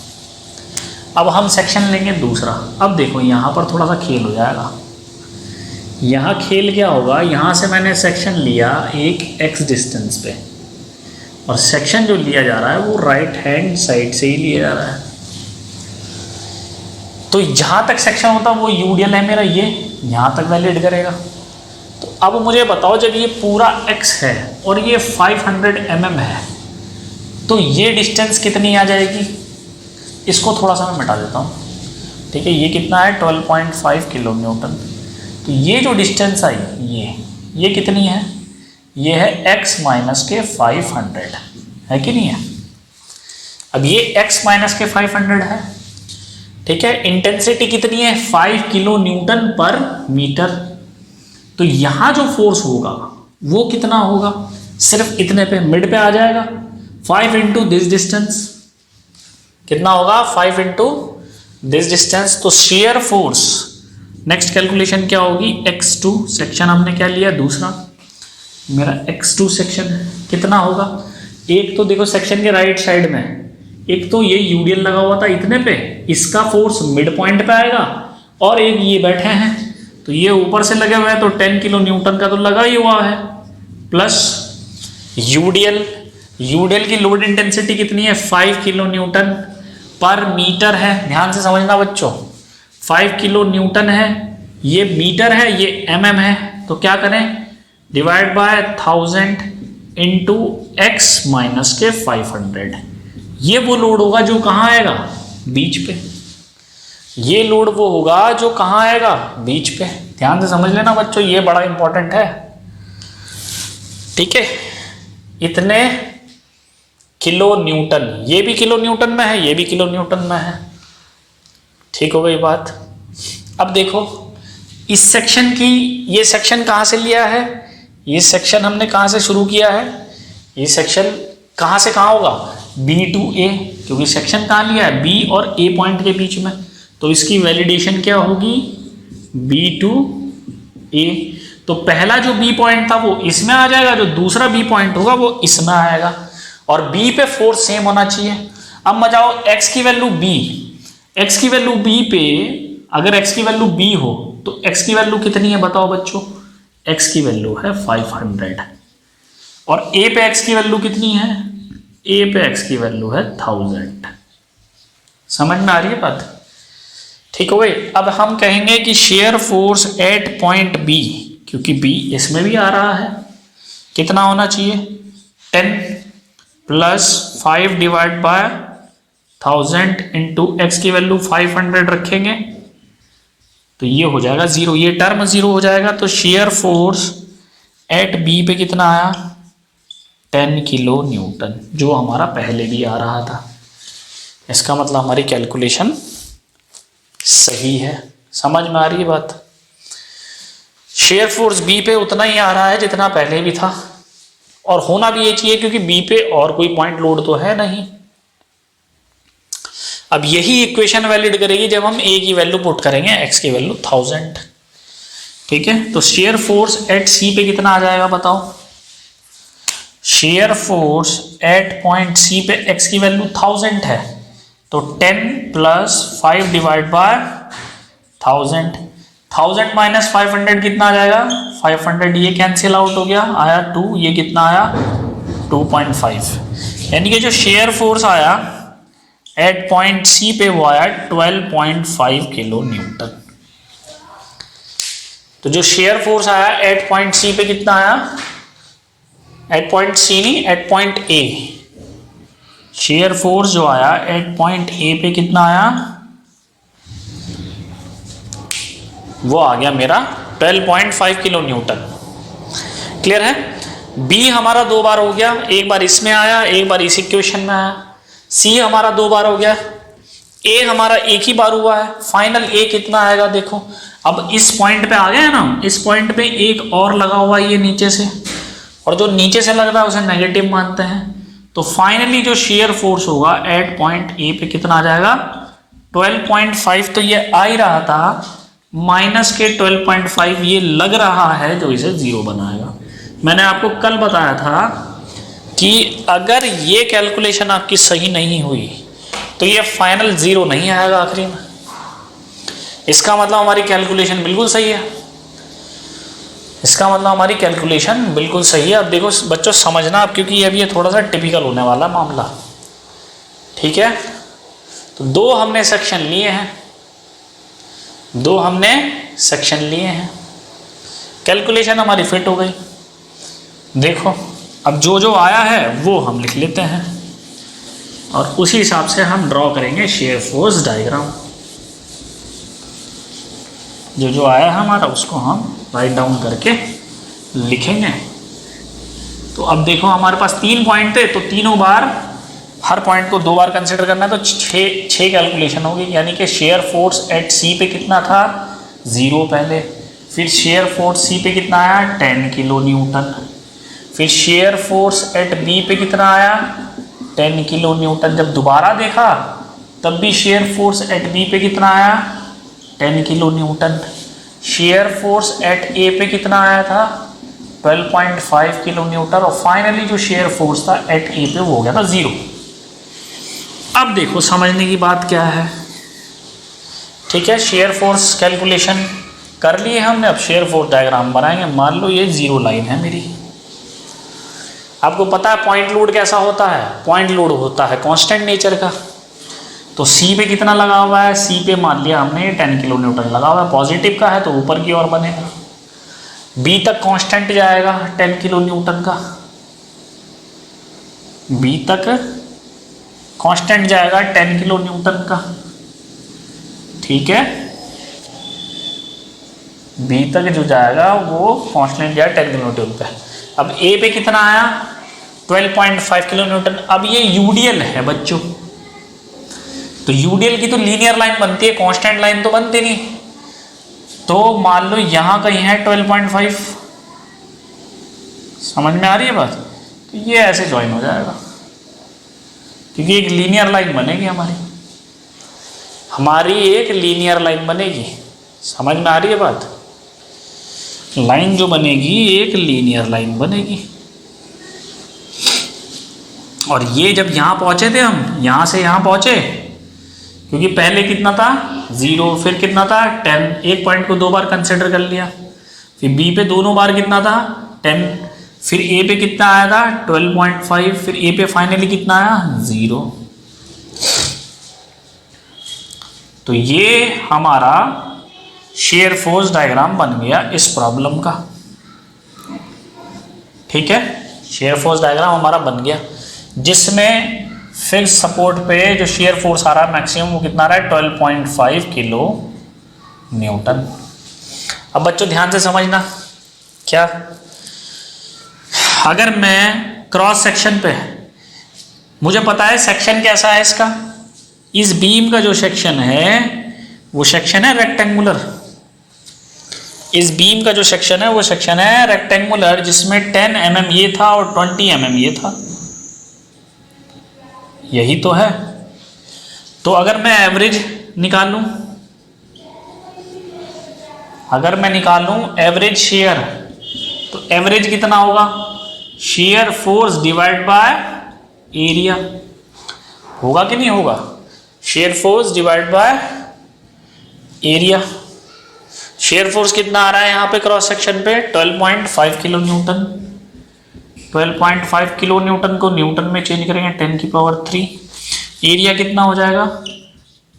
अब हम सेक्शन लेंगे दूसरा। अब देखो यहाँ पर थोड़ा सा खेल हो जाएगा। यहाँ खेल क्या होगा? यहाँ से मैंने सेक्शन लिया एक x डिस्टेंस पे, और सेक्शन जो लिया जा रहा है वो राइट हैंड साइड से ही लिया जा रहा है। तो जहाँ तक सेक्शन होता है वो यूडीएल है मेरा, ये यहाँ तक वैलिड करेगा। तो अब मुझे बताओ, जब ये पूरा x है और ये 500 mm है, तो ये डिस्टेंस कितनी आ जाएगी? इसको थोड़ा सा मैं मिटा देता हूँ, ठीक है। ये कितना है? 12.5 किलो न्यूटन। तो ये जो डिस्टेंस आई, ये कितनी है? ये है x माइनस के 500, है कि नहीं है? अब ये x माइनस के 500 है, ठीक है। इंटेंसिटी कितनी है? 5 किलो न्यूटन पर मीटर। तो यहाँ जो फोर्स होगा वो कितना होगा? सिर्फ इतने पे, मिड पे आ जाएगा। 5 इंटू दिस डिस्टेंस कितना होगा? 5 इंटू दिस डिस्टेंस। तो शेयर फोर्स, नेक्स्ट कैलकुलेशन क्या होगी? x2 सेक्शन हमने क्या लिया? दूसरा मेरा x2 सेक्शन कितना होगा? एक तो देखो सेक्शन के राइट साइड में, एक तो ये यूडीएल लगा हुआ था इतने पे, इसका फोर्स मिड पॉइंट पे आएगा, और एक ये बैठे हैं तो ये ऊपर से लगे हुए हैं, तो 10 किलो न्यूटन का तो लगा ही हुआ है, प्लस यूडीएल की लोड इंटेंसिटी कितनी है? 5 किलो न्यूटन पर मीटर है। ध्यान से समझना बच्चों, 5 किलो न्यूटन है, ये मीटर है, ये mm है। तो क्या करें? Divide by 1000 into x minus के 500। ये वो लोड होगा जो कहाँ आएगा? बीच पे। ये लोड वो होगा जो कहाँ आएगा? बीच पे। ध्यान से समझ लेना बच्चों, ये बड़ा इंपॉर्टेंट है, ठीक है। इतने किलो न्यूटन, ये भी किलो न्यूटन में है, ये भी किलो न्यूटन में है, ठीक हो गई बात। अब देखो इस सेक्शन की, ये सेक्शन कहाँ से लिया है? ये सेक्शन हमने कहाँ से शुरू किया है? ये सेक्शन कहाँ से कहाँ होगा? B to A, क्योंकि सेक्शन कहाँ लिया है? B और A पॉइंट के बीच में। तो इसकी वैलिडेशन क्या होगी? B to A। तो पहला जो B पॉइंट था वो इसमें आ जाएगा, जो दूसरा B पॉइंट होगा वो इसमें आएगा, और B पे फोर्स सेम होना चाहिए। अब मजाओ x की वैल्यू B, x की वैल्यू B पे, अगर x की वैल्यू B हो तो x की वैल्यू कितनी है बताओ बच्चों? x की वैल्यू है 500 और a पे x की वैल्यू कितनी है, a पे x की वैल्यू है 1000। समझ में आ रही है बात? ठीक हो गई। अब हम कहेंगे कि shear force at point B, क्योंकि बी इसमें भी आ रहा है, कितना होना चाहिए 10 plus 5 divide by 1000 into X की वैल्यू 500 रखेंगे तो ये हो जाएगा 0, ये टर्म 0 हो जाएगा। तो शेयर फोर्स एट बी पे कितना आया 10 किलो न्यूटन, जो हमारा पहले भी आ रहा था। इसका मतलब हमारी कैलकुलेशन सही है। समझ में आ रही है बात? शेयर फोर्स बी पे उतना ही आ रहा है जितना पहले भी था, और होना भी ये चाहिए क्योंकि बी पे और कोई पॉइंट लोड तो है नहीं। अब यही इक्वेशन वैलिड करेगी जब हम ए की वैल्यू पुट करेंगे, एक्स की वैल्यू 1000। ठीक है, तो शेयर फोर्स एट सी पे कितना आ जाएगा बताओ? Shear force at point C पे एक्स की वैल्यू 1000 है, तो 10 प्लस 5 डिवाइड बाय 1000, 1000 माइनस 500 कितना आ जाएगा 500, ये कैंसिल आउट हो गया, आया 2, ये कितना आया 2.5। यानी कि जो शेयर फोर्स आया एट पॉइंट सी पे वो आया 12.5 किलो न्यूटन। तो जो शेयर फोर्स आया एट पॉइंट सी पे कितना आया, एट पॉइंट सी नहीं, at point A, shear force जो आया एट पॉइंट ए पे कितना आया, वो आ गया मेरा 12.5 किलो न्यूटन। क्लियर है? बी हमारा 2 बार हो गया, एक बार इसमें आया, एक बार इस इक्वेशन में आया। सी हमारा 2 बार हो गया, ए हमारा एक ही बार हुआ है। फाइनल ए कितना आएगा देखो, अब इस पॉइंट पे आ गया है ना, इस पॉइंट पे एक और लगा हुआ है ये नीचे से, और जो नीचे से लग रहा है उसे नेगेटिव मानते हैं। तो फाइनली जो शेयर फोर्स होगा एट पॉइंट ए पे कितना आ जाएगा 12.5। तो ये आ ही रहा था, माइनस के 12.5 ये लग रहा है जो इसे 0 बनाएगा। मैंने आपको कल बताया था कि अगर ये कैलकुलेशन आपकी सही नहीं हुई तो ये फाइनल 0 नहीं आएगा आखिरी में। इसका मतलब हमारी कैलकुलेशन बिल्कुल सही है, इसका मतलब हमारी कैलकुलेशन बिल्कुल सही है। अब देखो बच्चों समझना आप, क्योंकि अब ये थोड़ा सा टिपिकल होने वाला मामला। ठीक है, तो 2 हमने सेक्शन लिए हैं, 2 हमने सेक्शन लिए हैं, कैलकुलेशन हमारी फिट हो गई। देखो अब जो जो आया है वो हम लिख लेते हैं और उसी हिसाब से हम ड्रॉ करेंगे शेयर फोर्स डायग्राम। जो जो आया है हमारा उसको हम राइट डाउन करके लिखेंगे। तो अब देखो हमारे पास 3 पॉइंट थे, तो तीनों बार हर पॉइंट को 2 बार कंसिडर करना है, तो 6 कैलकुलेशन होगी। यानी कि शेयर फोर्स एट सी पे कितना था 0 पहले, फिर शेयर फोर्स सी पे कितना आया 10 किलो न्यूटन, फिर शेयर फोर्स एट बी पे कितना आया 10 किलो न्यूटन। जब दोबारा देखा तब भी शेयर फोर्स एट बी पे कितना आया 10 kilo newton. Shear force at A पे कितना आया था 12.5 किलो न्यूटन, और फाइनली जो शेयर फोर्स था एट ए पे वो हो गया था 0। अब देखो समझने की बात क्या है। ठीक है, शेयर फोर्स कैलकुलेशन कर लिए हमने, अब शेयर फोर्स डायग्राम बनाएंगे। मान लो ये 0 लाइन है मेरी। आपको पता है पॉइंट लोड कैसा होता है, पॉइंट लोड होता है कांस्टेंट नेचर का। तो सी पे कितना लगा हुआ है, सी पे मान लिया हमने 10 किलो न्यूटन लगा हुआ है, पॉजिटिव का है तो ऊपर की ओर बनेगा। बी तक कांस्टेंट जाएगा 10 किलो न्यूटन का, बी तक कांस्टेंट जाएगा 10 किलो न्यूटन का। ठीक है, बी तक जो जाएगा वो कांस्टेंट जाएगा 10 किलो न्यूटन पे। अब ए पे कितना आया 12.5 किलो न्यूटन। अब ये यूडीएल है बच्चों, तो यूडीएल की तो लीनियर लाइन बनती है, कांस्टेंट लाइन तो बनती नहीं। तो मान लो यहां कहीं है 12.5, समझ में आ रही है बात? तो ये ऐसे ज्वाइन हो जाएगा, क्योंकि एक लीनियर लाइन बनेगी हमारी एक लीनियर लाइन बनेगी। समझ में आ रही है बात? लाइन जो बनेगी एक लीनियर लाइन बनेगी। और ये जब यहां पहुंचे थे हम, यहां से यहां पहुंचे, क्योंकि पहले कितना था 0, फिर कितना था 10, एक पॉइंट को 2 बार कंसिडर कर लिया, फिर बी पे दोनों बार कितना था 10, फिर ए पे कितना आया था 12.5, फिर ए पे फाइनली कितना आया 0। तो ये हमारा शेयर फोर्स डायग्राम बन गया इस प्रॉब्लम का। ठीक है, शेयर फोर्स डायग्राम हमारा बन गया जिसमें फिक्स सपोर्ट पे जो शेयर फोर्स आ रहा है मैक्सिमम वो कितना आ रहा है 12.5 किलो न्यूटन। अब बच्चों ध्यान से समझना, क्या अगर मैं क्रॉस सेक्शन पे, मुझे पता है सेक्शन कैसा है इसका, इस बीम का जो सेक्शन है वो सेक्शन है रेक्टेंगुलर। इस बीम का जो सेक्शन है वो सेक्शन है रेक्टेंगुलर जिसमें 10 mm ये था और 20 mm ये था, यही तो है। तो अगर मैं एवरेज निकालूं, अगर मैं निकालूं एवरेज शेयर, तो एवरेज कितना होगा, shear force divide by area, होगा कि नहीं होगा, shear force divide by area. Shear force कितना आ रहा है यहाँ पे क्रॉस सेक्शन पे 12.5 किलो न्यूटन। 12.5 किलो न्यूटन को न्यूटन में चेंज करेंगे 10⁻3। एरिया कितना हो जाएगा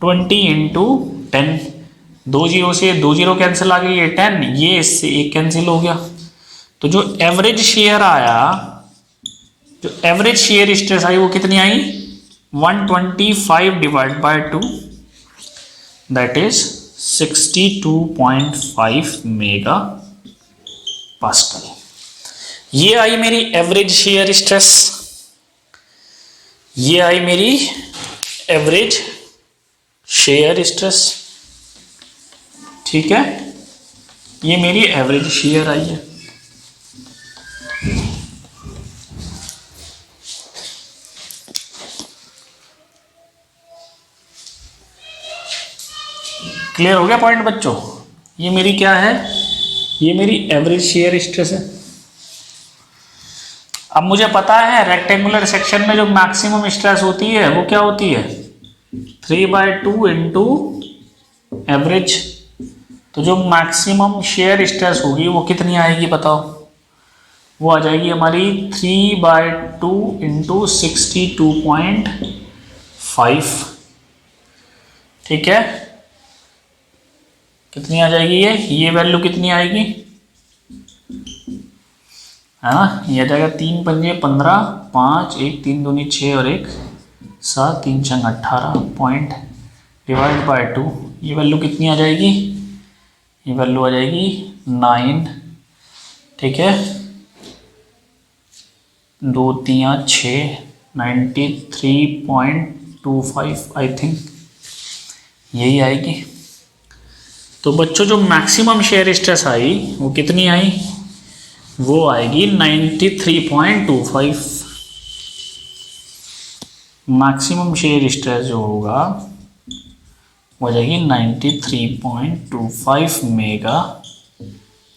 20 इंटू 10, 2 जीरो से 2 जीरो कैंसिल आ गई, ये 10, ये इससे 1 कैंसिल हो गया। तो जो एवरेज शेयर आया, जो एवरेज शेयर स्ट्रेस आई वो कितनी आई 125 divide by 2, that is 62.5 mega pascal. ये आई मेरी एवरेज शेयर स्ट्रेस, ये आई मेरी एवरेज शेयर स्ट्रेस। ठीक है, ये मेरी एवरेज शेयर आई है। क्लियर हो गया पॉइंट बच्चों? ये मेरी क्या है, ये मेरी एवरेज शेयर स्ट्रेस है। अब मुझे पता है रेक्टेंगुलर सेक्शन में जो मैक्सिमम स्ट्रेस होती है वो क्या होती है 3/2 इंटू एवरेज। तो जो मैक्सिमम शेयर स्ट्रेस होगी वो कितनी आएगी बताओ, वो आ जाएगी हमारी 3/2 इंटू 62.5। ठीक है, कितनी आ जाएगी ये वैल्यू कितनी आएगी, है ना, ये आ जाएगा 3 पंजे 15, 5 1 3 दूनी 6 और 1 7 3 6 18 पॉइंट डिवाइड बाय 2, ये वैल्यू कितनी आ जाएगी, ये वैल्यू आ जाएगी 9। ठीक है, 2 3 6 93.25 आई थिंक यही आएगी। तो बच्चों जो मैक्सिमम शेयर स्ट्रेस आई वो कितनी आई, वो आएगी 93.25। मैक्सिमम शेयर स्ट्रेस जो होगा वो जाएगी 93.25 मेगा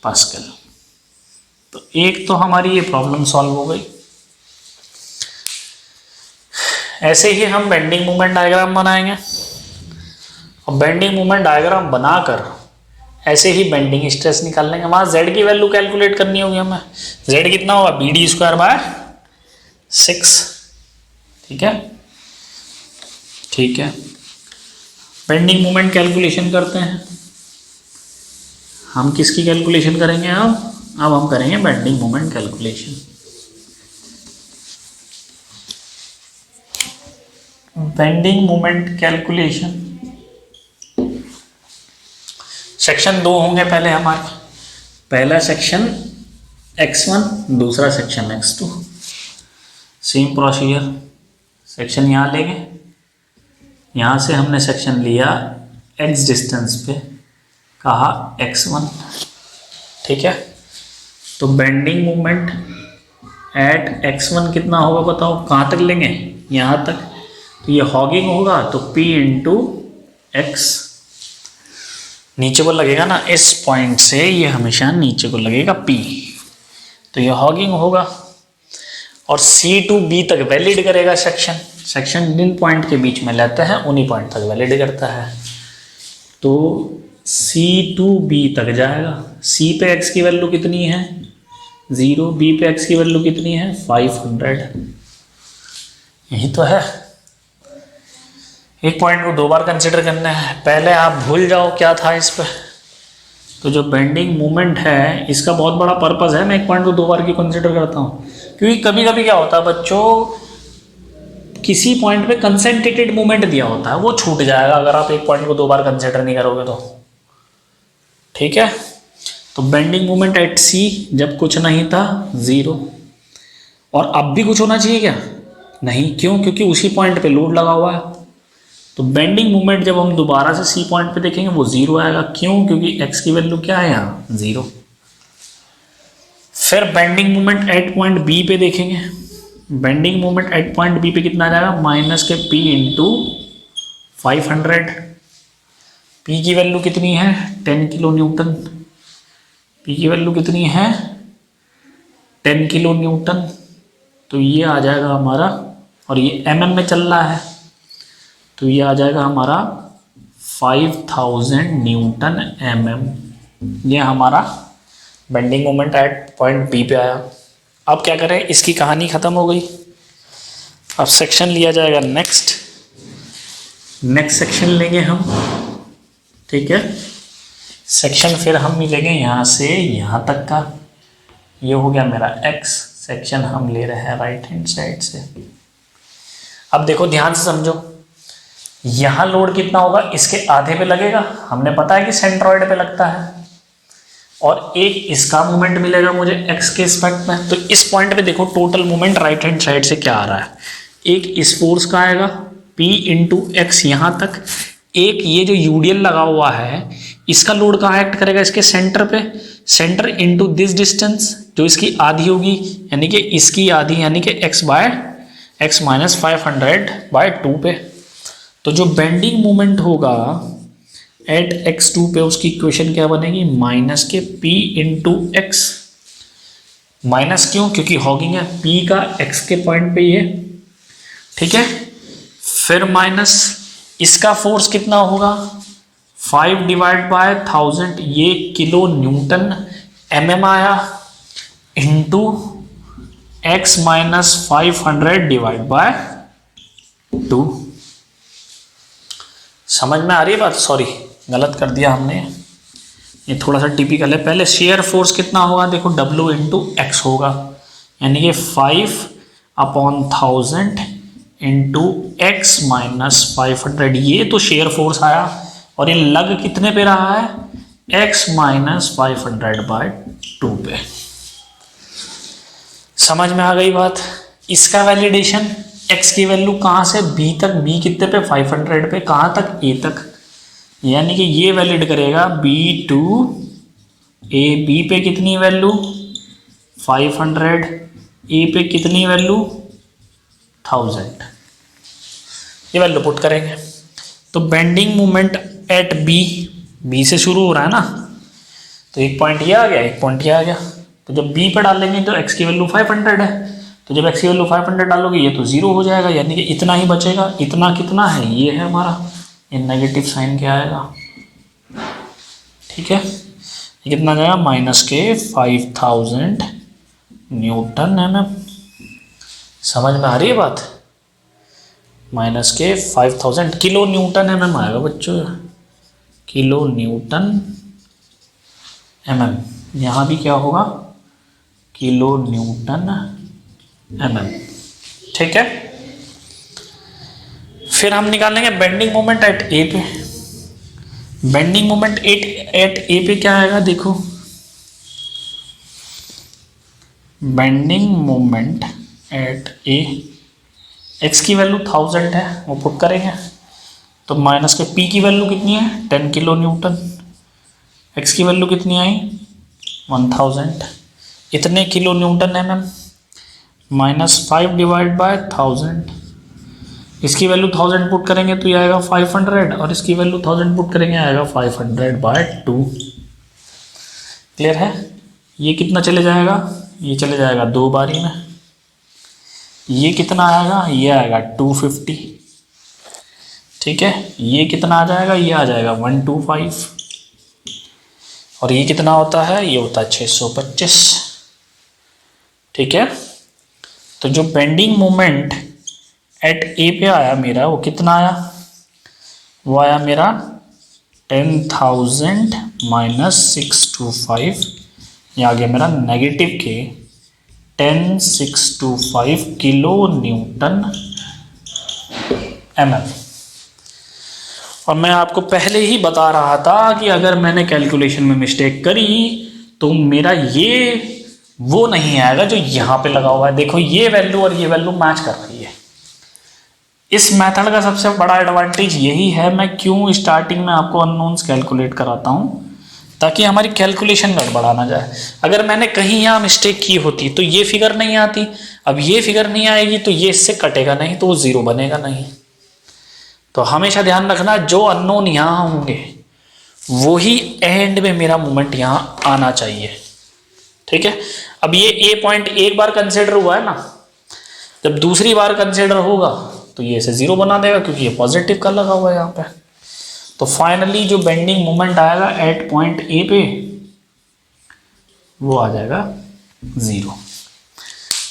पास्कल। तो एक तो हमारी ये प्रॉब्लम सॉल्व हो गई। ऐसे ही हम बेंडिंग मोमेंट डायग्राम बनाएंगे और बेंडिंग मोमेंट डायग्राम बनाकर ऐसे ही बेंडिंग स्ट्रेस निकाल लेंगे। वहाँ z की वैल्यू कैलकुलेट करनी होगी हमें, z कितना होगा BD²/6। ठीक है, ठीक है, बेंडिंग मोमेंट कैलकुलेशन करते हैं। हम किसकी कैलकुलेशन करेंगे अब हम करेंगे bending moment calculation. Bending moment calculation section 2 होंगे पहले हमारे, पहला सेक्शन x1, दूसरा section x2। Same procedure, section यहाँ लेंगे, यहाँ से हमने सेक्शन लिया x डिस्टेंस पे, कहा x1। ठीक है, तो बेंडिंग मोमेंट एट x1 कितना होगा बताओ, कहाँ तक लेंगे, यहाँ तक। तो ये हॉगिंग होगा तो p इंटू एक्स, नीचे को लगेगा ना इस पॉइंट से, ये हमेशा नीचे को लगेगा p, तो ये हॉगिंग होगा। और C टू B तक वैलिड करेगा सेक्शन जिन पॉइंट के बीच में लेते हैं उन्हीं पॉइंट तक वैलिड करता है। तो सी टू बी तक जाएगा। सी पे एक्स की वैल्यू कितनी है 0, बी पे एक्स की वैल्यू कितनी है 500। यही तो है। एक पॉइंट को 2 बार कंसिडर करना है। पहले आप भूल जाओ क्या था इस पे। तो जो बेंडिंग मोमेंट है इसका बहुत बड़ा पर्पस है, मैं एक पॉइंट को 2 बार की कंसिडर करता हूँ, क्योंकि कभी कभी क्या होता है बच्चों, किसी पॉइंट पे कंसेंट्रेटेड मूवमेंट दिया होता है, वो छूट जाएगा अगर आप एक पॉइंट को 2 बार कंसिडर नहीं करोगे तो। ठीक है, तो बेंडिंग मोमेंट एट सी जब कुछ नहीं था 0, और अब भी कुछ होना चाहिए क्या? नहीं, क्यों? क्योंकि उसी पॉइंट पे लोड लगा हुआ है। तो बेंडिंग मोमेंट जब हम दोबारा से सी पॉइंट पे देखेंगे वो 0 आएगा। क्यों? क्योंकि एक्स की वैल्यू क्या है यहाँ 0। फिर bending moment at point B पे देखेंगे। Bending moment at point B पे कितना आ जाएगा, माइनस के पी इंटू 500। पी की वैल्यू कितनी है 10 किलो न्यूटन। पी की वैल्यू कितनी है 10 किलो न्यूटन। तो ये आ जाएगा हमारा, और ये एमएम में चल रहा है, तो ये आ जाएगा हमारा 5000 न्यूटन एमएम। ये हमारा bending moment at point B पे आया। अब क्या करें, इसकी कहानी ख़त्म हो गई। अब सेक्शन लिया जाएगा नेक्स्ट सेक्शन लेंगे हम। ठीक है, सेक्शन फिर हम मिलेंगे यहाँ से यहाँ तक का। ये हो गया मेरा एक्स सेक्शन, हम ले रहे हैं राइट हैंड साइड से। अब देखो ध्यान से समझो, यहाँ लोड कितना होगा, इसके आधे पे लगेगा, हमने पता है कि सेंट्रॉइड पे लगता है, और एक इसका मोमेंट मिलेगा मुझे एक्स के रिस्पेक्ट में। तो इस पॉइंट पे देखो total moment right hand side से क्या आ रहा है, एक इस फोर्स का आएगा P इंटू एक्स यहाँ तक, एक ये जो यूडियल लगा हुआ है इसका लोड कहाँ एक्ट करेगा, इसके सेंटर पे, सेंटर इंटू दिस डिस्टेंस जो इसकी आधी होगी, यानी कि इसकी आधी, यानी कि x बाय एक्स माइनस 500/2 पे। तो जो बेंडिंग मोमेंट होगा एट x2 पे, उसकी इक्वेशन क्या बनेगी, माइनस के p इंटू एक्स। माइनस क्यों? क्योंकि हॉगिंग है, p का x के पॉइंट पे ये। ठीक है, फिर माइनस इसका फोर्स कितना होगा 5/1000, ये किलो न्यूटन mm आया, इंटू x माइनस 500/2। समझ में आ रही है बात? सॉरी गलत कर दिया हमने, ये थोड़ा सा टिपिकल है। पहले शेयर फोर्स कितना होगा, देखो W इंटू एक्स होगा, यानी कि 5/1000 इंटू एक्स माइनस 500। ये तो शेयर फोर्स आया, और ये लग कितने पे रहा है, x माइनस 500/2 पे। समझ में आ गई बात? इसका वैलिडेशन, x की वैल्यू कहाँ से b तक, b कितने पे 500 पे, कहाँ तक a तक, यानी कि ये वैलिड करेगा b टू a। b पे कितनी वैल्यू 500, a पे कितनी वैल्यू 1000, ये वैल्यू पुट करेंगे। तो बेंडिंग मोमेंट एट b से शुरू हो रहा है ना, तो एक पॉइंट ये आ गया, एक पॉइंट ये आ गया। तो जब b पे डालेंगे तो x की वैल्यू 500 है, तो जब x की वैल्यू 500 डालोगे ये तो 0 हो जाएगा, यानी कि इतना ही बचेगा। इतना कितना है, ये है हमारा, ये नेगेटिव साइन क्या आएगा। ठीक है, ये कितना जाएगा, माइनस के 5000 न्यूटन mm। समझ में आ रही है बात? माइनस के 5000 किलो न्यूटन mm आएगा बच्चों, किलो न्यूटन mm। यहाँ भी क्या होगा, किलो न्यूटन mm। ठीक है, फिर हम निकालेंगे बेंडिंग मोमेंट एट ए पे। बेंडिंग मोमेंट एट ए पे क्या आएगा, देखो बेंडिंग मोमेंट एट ए, एक्स की वैल्यू 1000 है, वो पुट करेंगे, तो माइनस के पी की वैल्यू कितनी है 10 किलो न्यूटन, एक्स की वैल्यू कितनी आई 1000, इतने किलो न्यूटन mm, माइनस 5/1000, इसकी वैल्यू 1000 पुट करेंगे तो ये आएगा 500, और इसकी वैल्यू 1000 पुट करेंगे आएगा 500/2। क्लियर है? ये कितना चले जाएगा, ये चले जाएगा 2 बारी में, ये कितना आएगा, ये आएगा 250। ठीक है, ये कितना आ जाएगा, ये आ जाएगा 125। और ये कितना होता है, ये होता है 625। ठीक है, तो जो बेंडिंग मोमेंट एट ए पे आया मेरा, वो कितना आया, वो आया मेरा 10,000 माइनस 625, ये आ गया मेरा नेगेटिव के 10,625 किलो न्यूटन mm। और मैं आपको पहले ही बता रहा था कि अगर मैंने कैलकुलेशन में मिस्टेक करी तो मेरा ये वो नहीं आएगा जो यहाँ पे लगा हुआ है। देखो ये वैल्यू और ये वैल्यू मैच कर रही है। इस मेथड का सबसे बड़ा एडवांटेज यही है, मैं क्यों स्टार्टिंग में आपको अननोन्स कैलकुलेट कराता हूँ, ताकि हमारी कैलकुलेशन गड़बड़ा ना जाए। अगर मैंने कहीं यहाँ मिस्टेक की होती तो ये फिगर नहीं आती, अब ये फिगर नहीं आएगी तो ये इससे कटेगा नहीं, तो वो जीरो बनेगा नहीं। तो हमेशा ध्यान रखना, जो अननोन यहाँ होंगे वो ही एंड में मेरा मोमेंट यहाँ आना चाहिए। ठीक है, अब ये ए पॉइंट एक बार कंसिडर हुआ है ना, जब दूसरी बार कंसिडर होगा तो ये इसे जीरो बना देगा, क्योंकि ये पॉजिटिव का लगा हुआ है यहाँ पे। तो फाइनली जो बेंडिंग मोमेंट आएगा एट पॉइंट ए पे, वो आ जाएगा जीरो।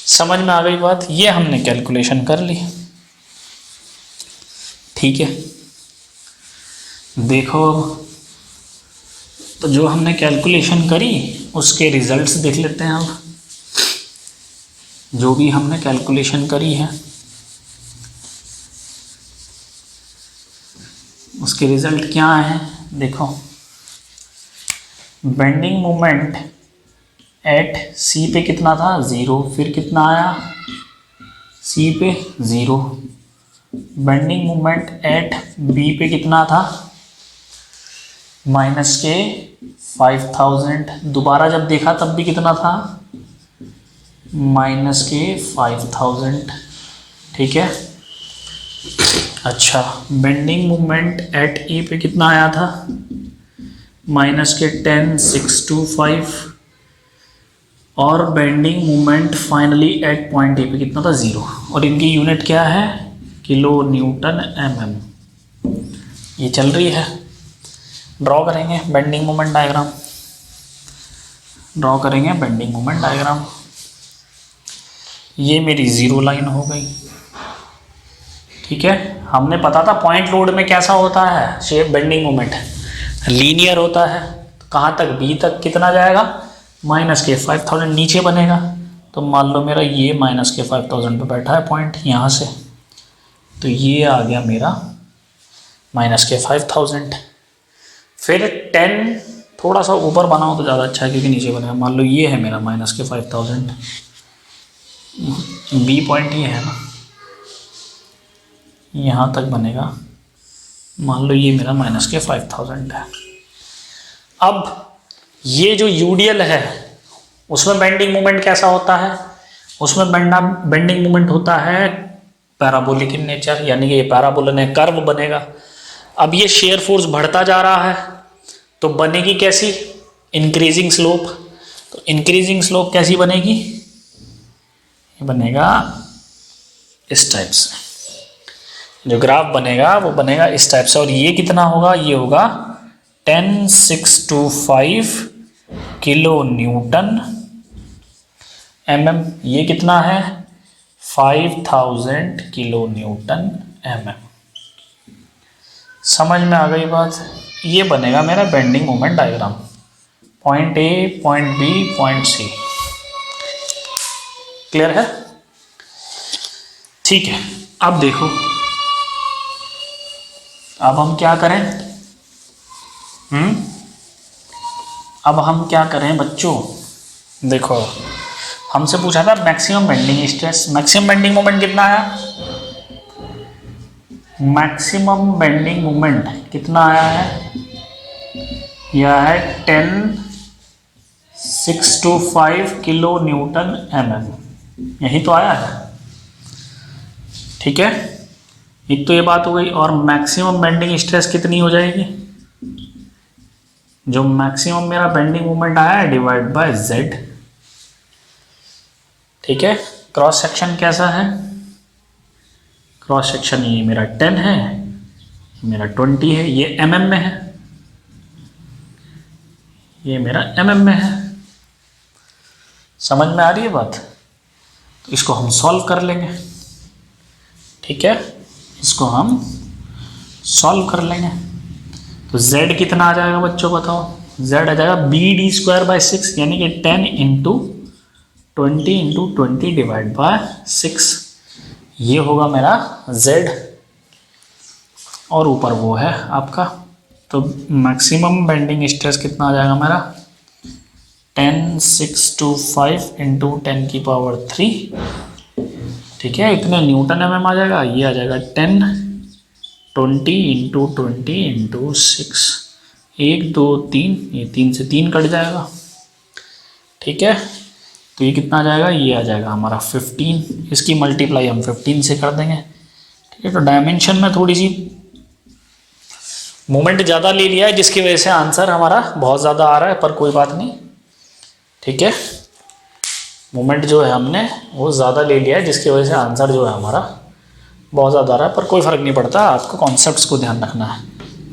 समझ में आ गई बात? ये हमने कैलकुलेशन कर ली। ठीक है, देखो तो जो हमने कैलकुलेशन करी उसके रिजल्ट्स देख लेते हैं अब। जो भी हमने कैलकुलेशन करी है उसके रिजल्ट क्या है, देखो। बेंडिंग मोमेंट एट सी पे कितना था, ज़ीरो, फिर कितना आया सी पे, zero. Bending moment at B पे कितना था, माइनस के 5,000। दोबारा जब देखा तब भी कितना था, माइनस के 5,000। ठीक है, अच्छा, बेंडिंग मोमेंट एट ई पे कितना आया था, माइनस के 10,625। और bending moment finally at point ए पे कितना था, ज़ीरो। और इनकी यूनिट क्या है, किलो न्यूटन mm। ये चल रही है। ड्रॉ करेंगे बेंडिंग मोमेंट डायग्राम, ड्रॉ करेंगे बेंडिंग मोमेंट डायग्राम। ये मेरी ज़ीरो लाइन हो गई। ठीक है, हमने पता था पॉइंट लोड में कैसा होता है शेप, बेंडिंग मोमेंट लीनियर होता है। तो कहाँ तक, बी तक कितना जाएगा, माइनस के 5,000 नीचे बनेगा। तो मान लो मेरा ये माइनस के 5,000 पे बैठा है पॉइंट यहाँ से, तो ये आ गया मेरा माइनस के 5,000। फिर 10 थोड़ा सा ऊपर बनाओ तो ज़्यादा अच्छा है, क्योंकि नीचे बनेगा। मान लो ये है मेरा माइनस के 5,000, बी पॉइंट ये है ना, यहाँ तक बनेगा। मान लो ये मेरा माइनस के 5,000 है। अब ये जो यूडीएल है उसमें बेंडिंग मोमेंट कैसा होता है, उसमें बेंडिंग मोमेंट होता है पैराबोलिक इन नेचर, यानी कि ये पैराबोला ने कर्व बनेगा। अब ये शेयर फोर्स बढ़ता जा रहा है तो बनेगी कैसी, इंक्रीजिंग स्लोप। तो इंक्रीजिंग स्लोप कैसी बनेगी, ये बनेगा इस टाइप से। जो ग्राफ बनेगा वो बनेगा इस टाइप से। और ये कितना होगा, ये होगा 10,625 किलो न्यूटन mm। ये कितना है, 5,000 किलो न्यूटन mm। समझ में आ गई बात? ये बनेगा मेरा bending moment diagram, point A, point B, point C. Clear है? ठीक है, अब देखो, अब हम क्या करें, अब हम क्या करें बच्चों, देखो हमसे पूछा था maximum bending stress, maximum bending moment कितना आया, मैक्सिमम बेंडिंग मोमेंट कितना आया है, यह है 10,625 किलो न्यूटन mm। यही तो आया है। ठीक है, एक तो ये बात हो गई। और मैक्सिमम बेंडिंग स्ट्रेस कितनी हो जाएगी, जो मैक्सिमम मेरा बेंडिंग मोमेंट आया है डिवाइड बाय z। ठीक है, क्रॉस सेक्शन कैसा है, क्रॉस सेक्शन ये मेरा 10 है, मेरा 20 है, ये mm में है, ये मेरा mm में है। समझ में आ रही है बात? तो इसको हम सॉल्व कर लेंगे, ठीक है, इसको हम सॉल्व कर लेंगे। तो z कितना आ जाएगा बच्चों बताओ? z आ जाएगा BD²/6 यानी कि 10 इंटू 20 डिवाइड बाय 6। ये होगा मेरा z और ऊपर वो है आपका। तो मैक्सिमम बेंडिंग स्ट्रेस कितना आ जाएगा मेरा? 10,625 इंटू 10⁻3, ठीक है, इतने न्यूटन mm आ जाएगा। ये आ जाएगा 10 20 इंटू 20 इंटू 6, 1 2 3, ये 3 से 3 कट जाएगा, ठीक है। तो ये कितना आ जाएगा? ये आ जाएगा हमारा 15। इसकी मल्टीप्लाई हम 15 से कर देंगे, ठीक है। तो डायमेंशन में थोड़ी सी मोमेंट ज़्यादा ले लिया है, जिसकी वजह से आंसर हमारा बहुत ज़्यादा आ रहा है, पर कोई बात नहीं, ठीक है। मोमेंट जो है हमने वो ज़्यादा ले लिया है, जिसकी वजह से आंसर जो है हमारा बहुत ज़्यादा आ रहा है, पर कोई फ़र्क नहीं पड़ता, आपको कॉन्सेप्ट्स को ध्यान रखना है।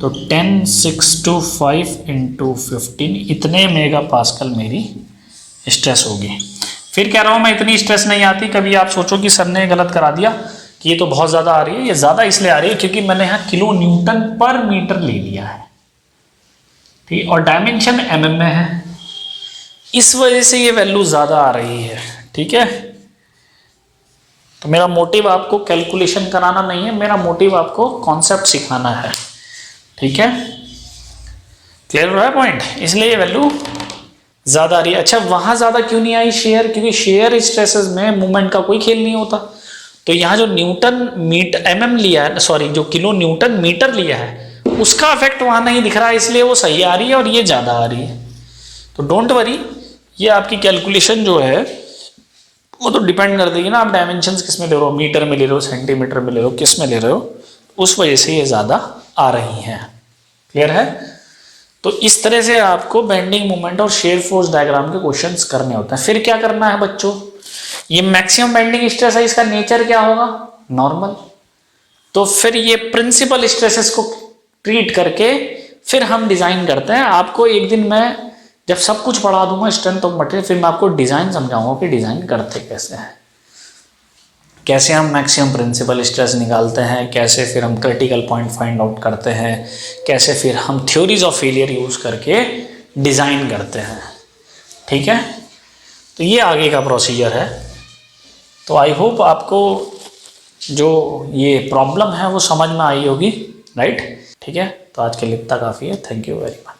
तो 10,625 इंटू 15, इतने मेगा पास्कल मेरी स्ट्रेस होगी। फिर कह रहा हूँ मैं, इतनी स्ट्रेस नहीं आती। कभी आप सोचो कि सर ने गलत करा दिया कि ये तो बहुत ज़्यादा आ रही है। ये ज़्यादा इसलिए आ रही है क्योंकि मैंने यहाँ किलो न्यूटन पर मीटर ले लिया है, ठीक, और डायमेंशन mm में है, इस वजह से ये वैल्यू ज़्यादा आ रही है, ठीक है। तो मेरा मोटिव आपको कैलकुलेशन कराना नहीं है, मेरा मोटिव आपको कॉन्सेप्ट सिखाना है, ठीक है। क्लियर हो रहा है पॉइंट? इसलिए ये वैल्यू ज़्यादा आ रही है। अच्छा, वहाँ ज़्यादा क्यों नहीं आई शेयर? क्योंकि शेयर स्ट्रेसेस में मूवमेंट का कोई खेल नहीं होता। तो यहाँ जो न्यूटन मीटर mm लिया है, सॉरी, जो किलो न्यूटन मीटर लिया है, उसका इफेक्ट वहाँ नहीं दिख रहा है, इसलिए वो सही आ रही है और ये ज़्यादा आ रही है। तो डोंट वरी, ये आपकी कैलकुलेशन जो है वो तो डिपेंड कर देगी ना, आप डायमेंशंस किस में ले रहे हो, मीटर में ले रहे हो, सेंटीमीटर में ले रहे हो, किस में ले रहे हो, उस वजह से ये ज़्यादा आ रही हैं। क्लियर है? तो इस तरह से आपको बेंडिंग मोमेंट और शेयर फोर्स डायग्राम के क्वेश्चंस करने होते हैं। फिर क्या करना है बच्चों? ये मैक्सिमम बेंडिंग स्ट्रेस है, इसका नेचर क्या होगा? नॉर्मल। तो फिर ये प्रिंसिपल स्ट्रेसेस को ट्रीट करके फिर हम डिजाइन करते हैं। आपको एक दिन मैं जब सब कुछ पढ़ा दूंगा स्ट्रेंथ ऑफ मटेरियल, फिर मैं आपको डिजाइन समझाऊंगा कि डिजाइन करते कैसे हैं, कैसे हम मैक्सिमम प्रिंसिपल स्ट्रेस निकालते हैं, कैसे फिर हम क्रिटिकल पॉइंट फाइंड आउट करते हैं, कैसे फिर हम थ्योरीज ऑफ फेलियर यूज करके डिजाइन करते हैं, ठीक है। तो ये आगे का प्रोसीजर है। तो आई होप आपको जो ये प्रॉब्लम है वो समझ में आई होगी, राइट? ठीक है, तो आज के लिए इतना काफ़ी है। Thank you very much.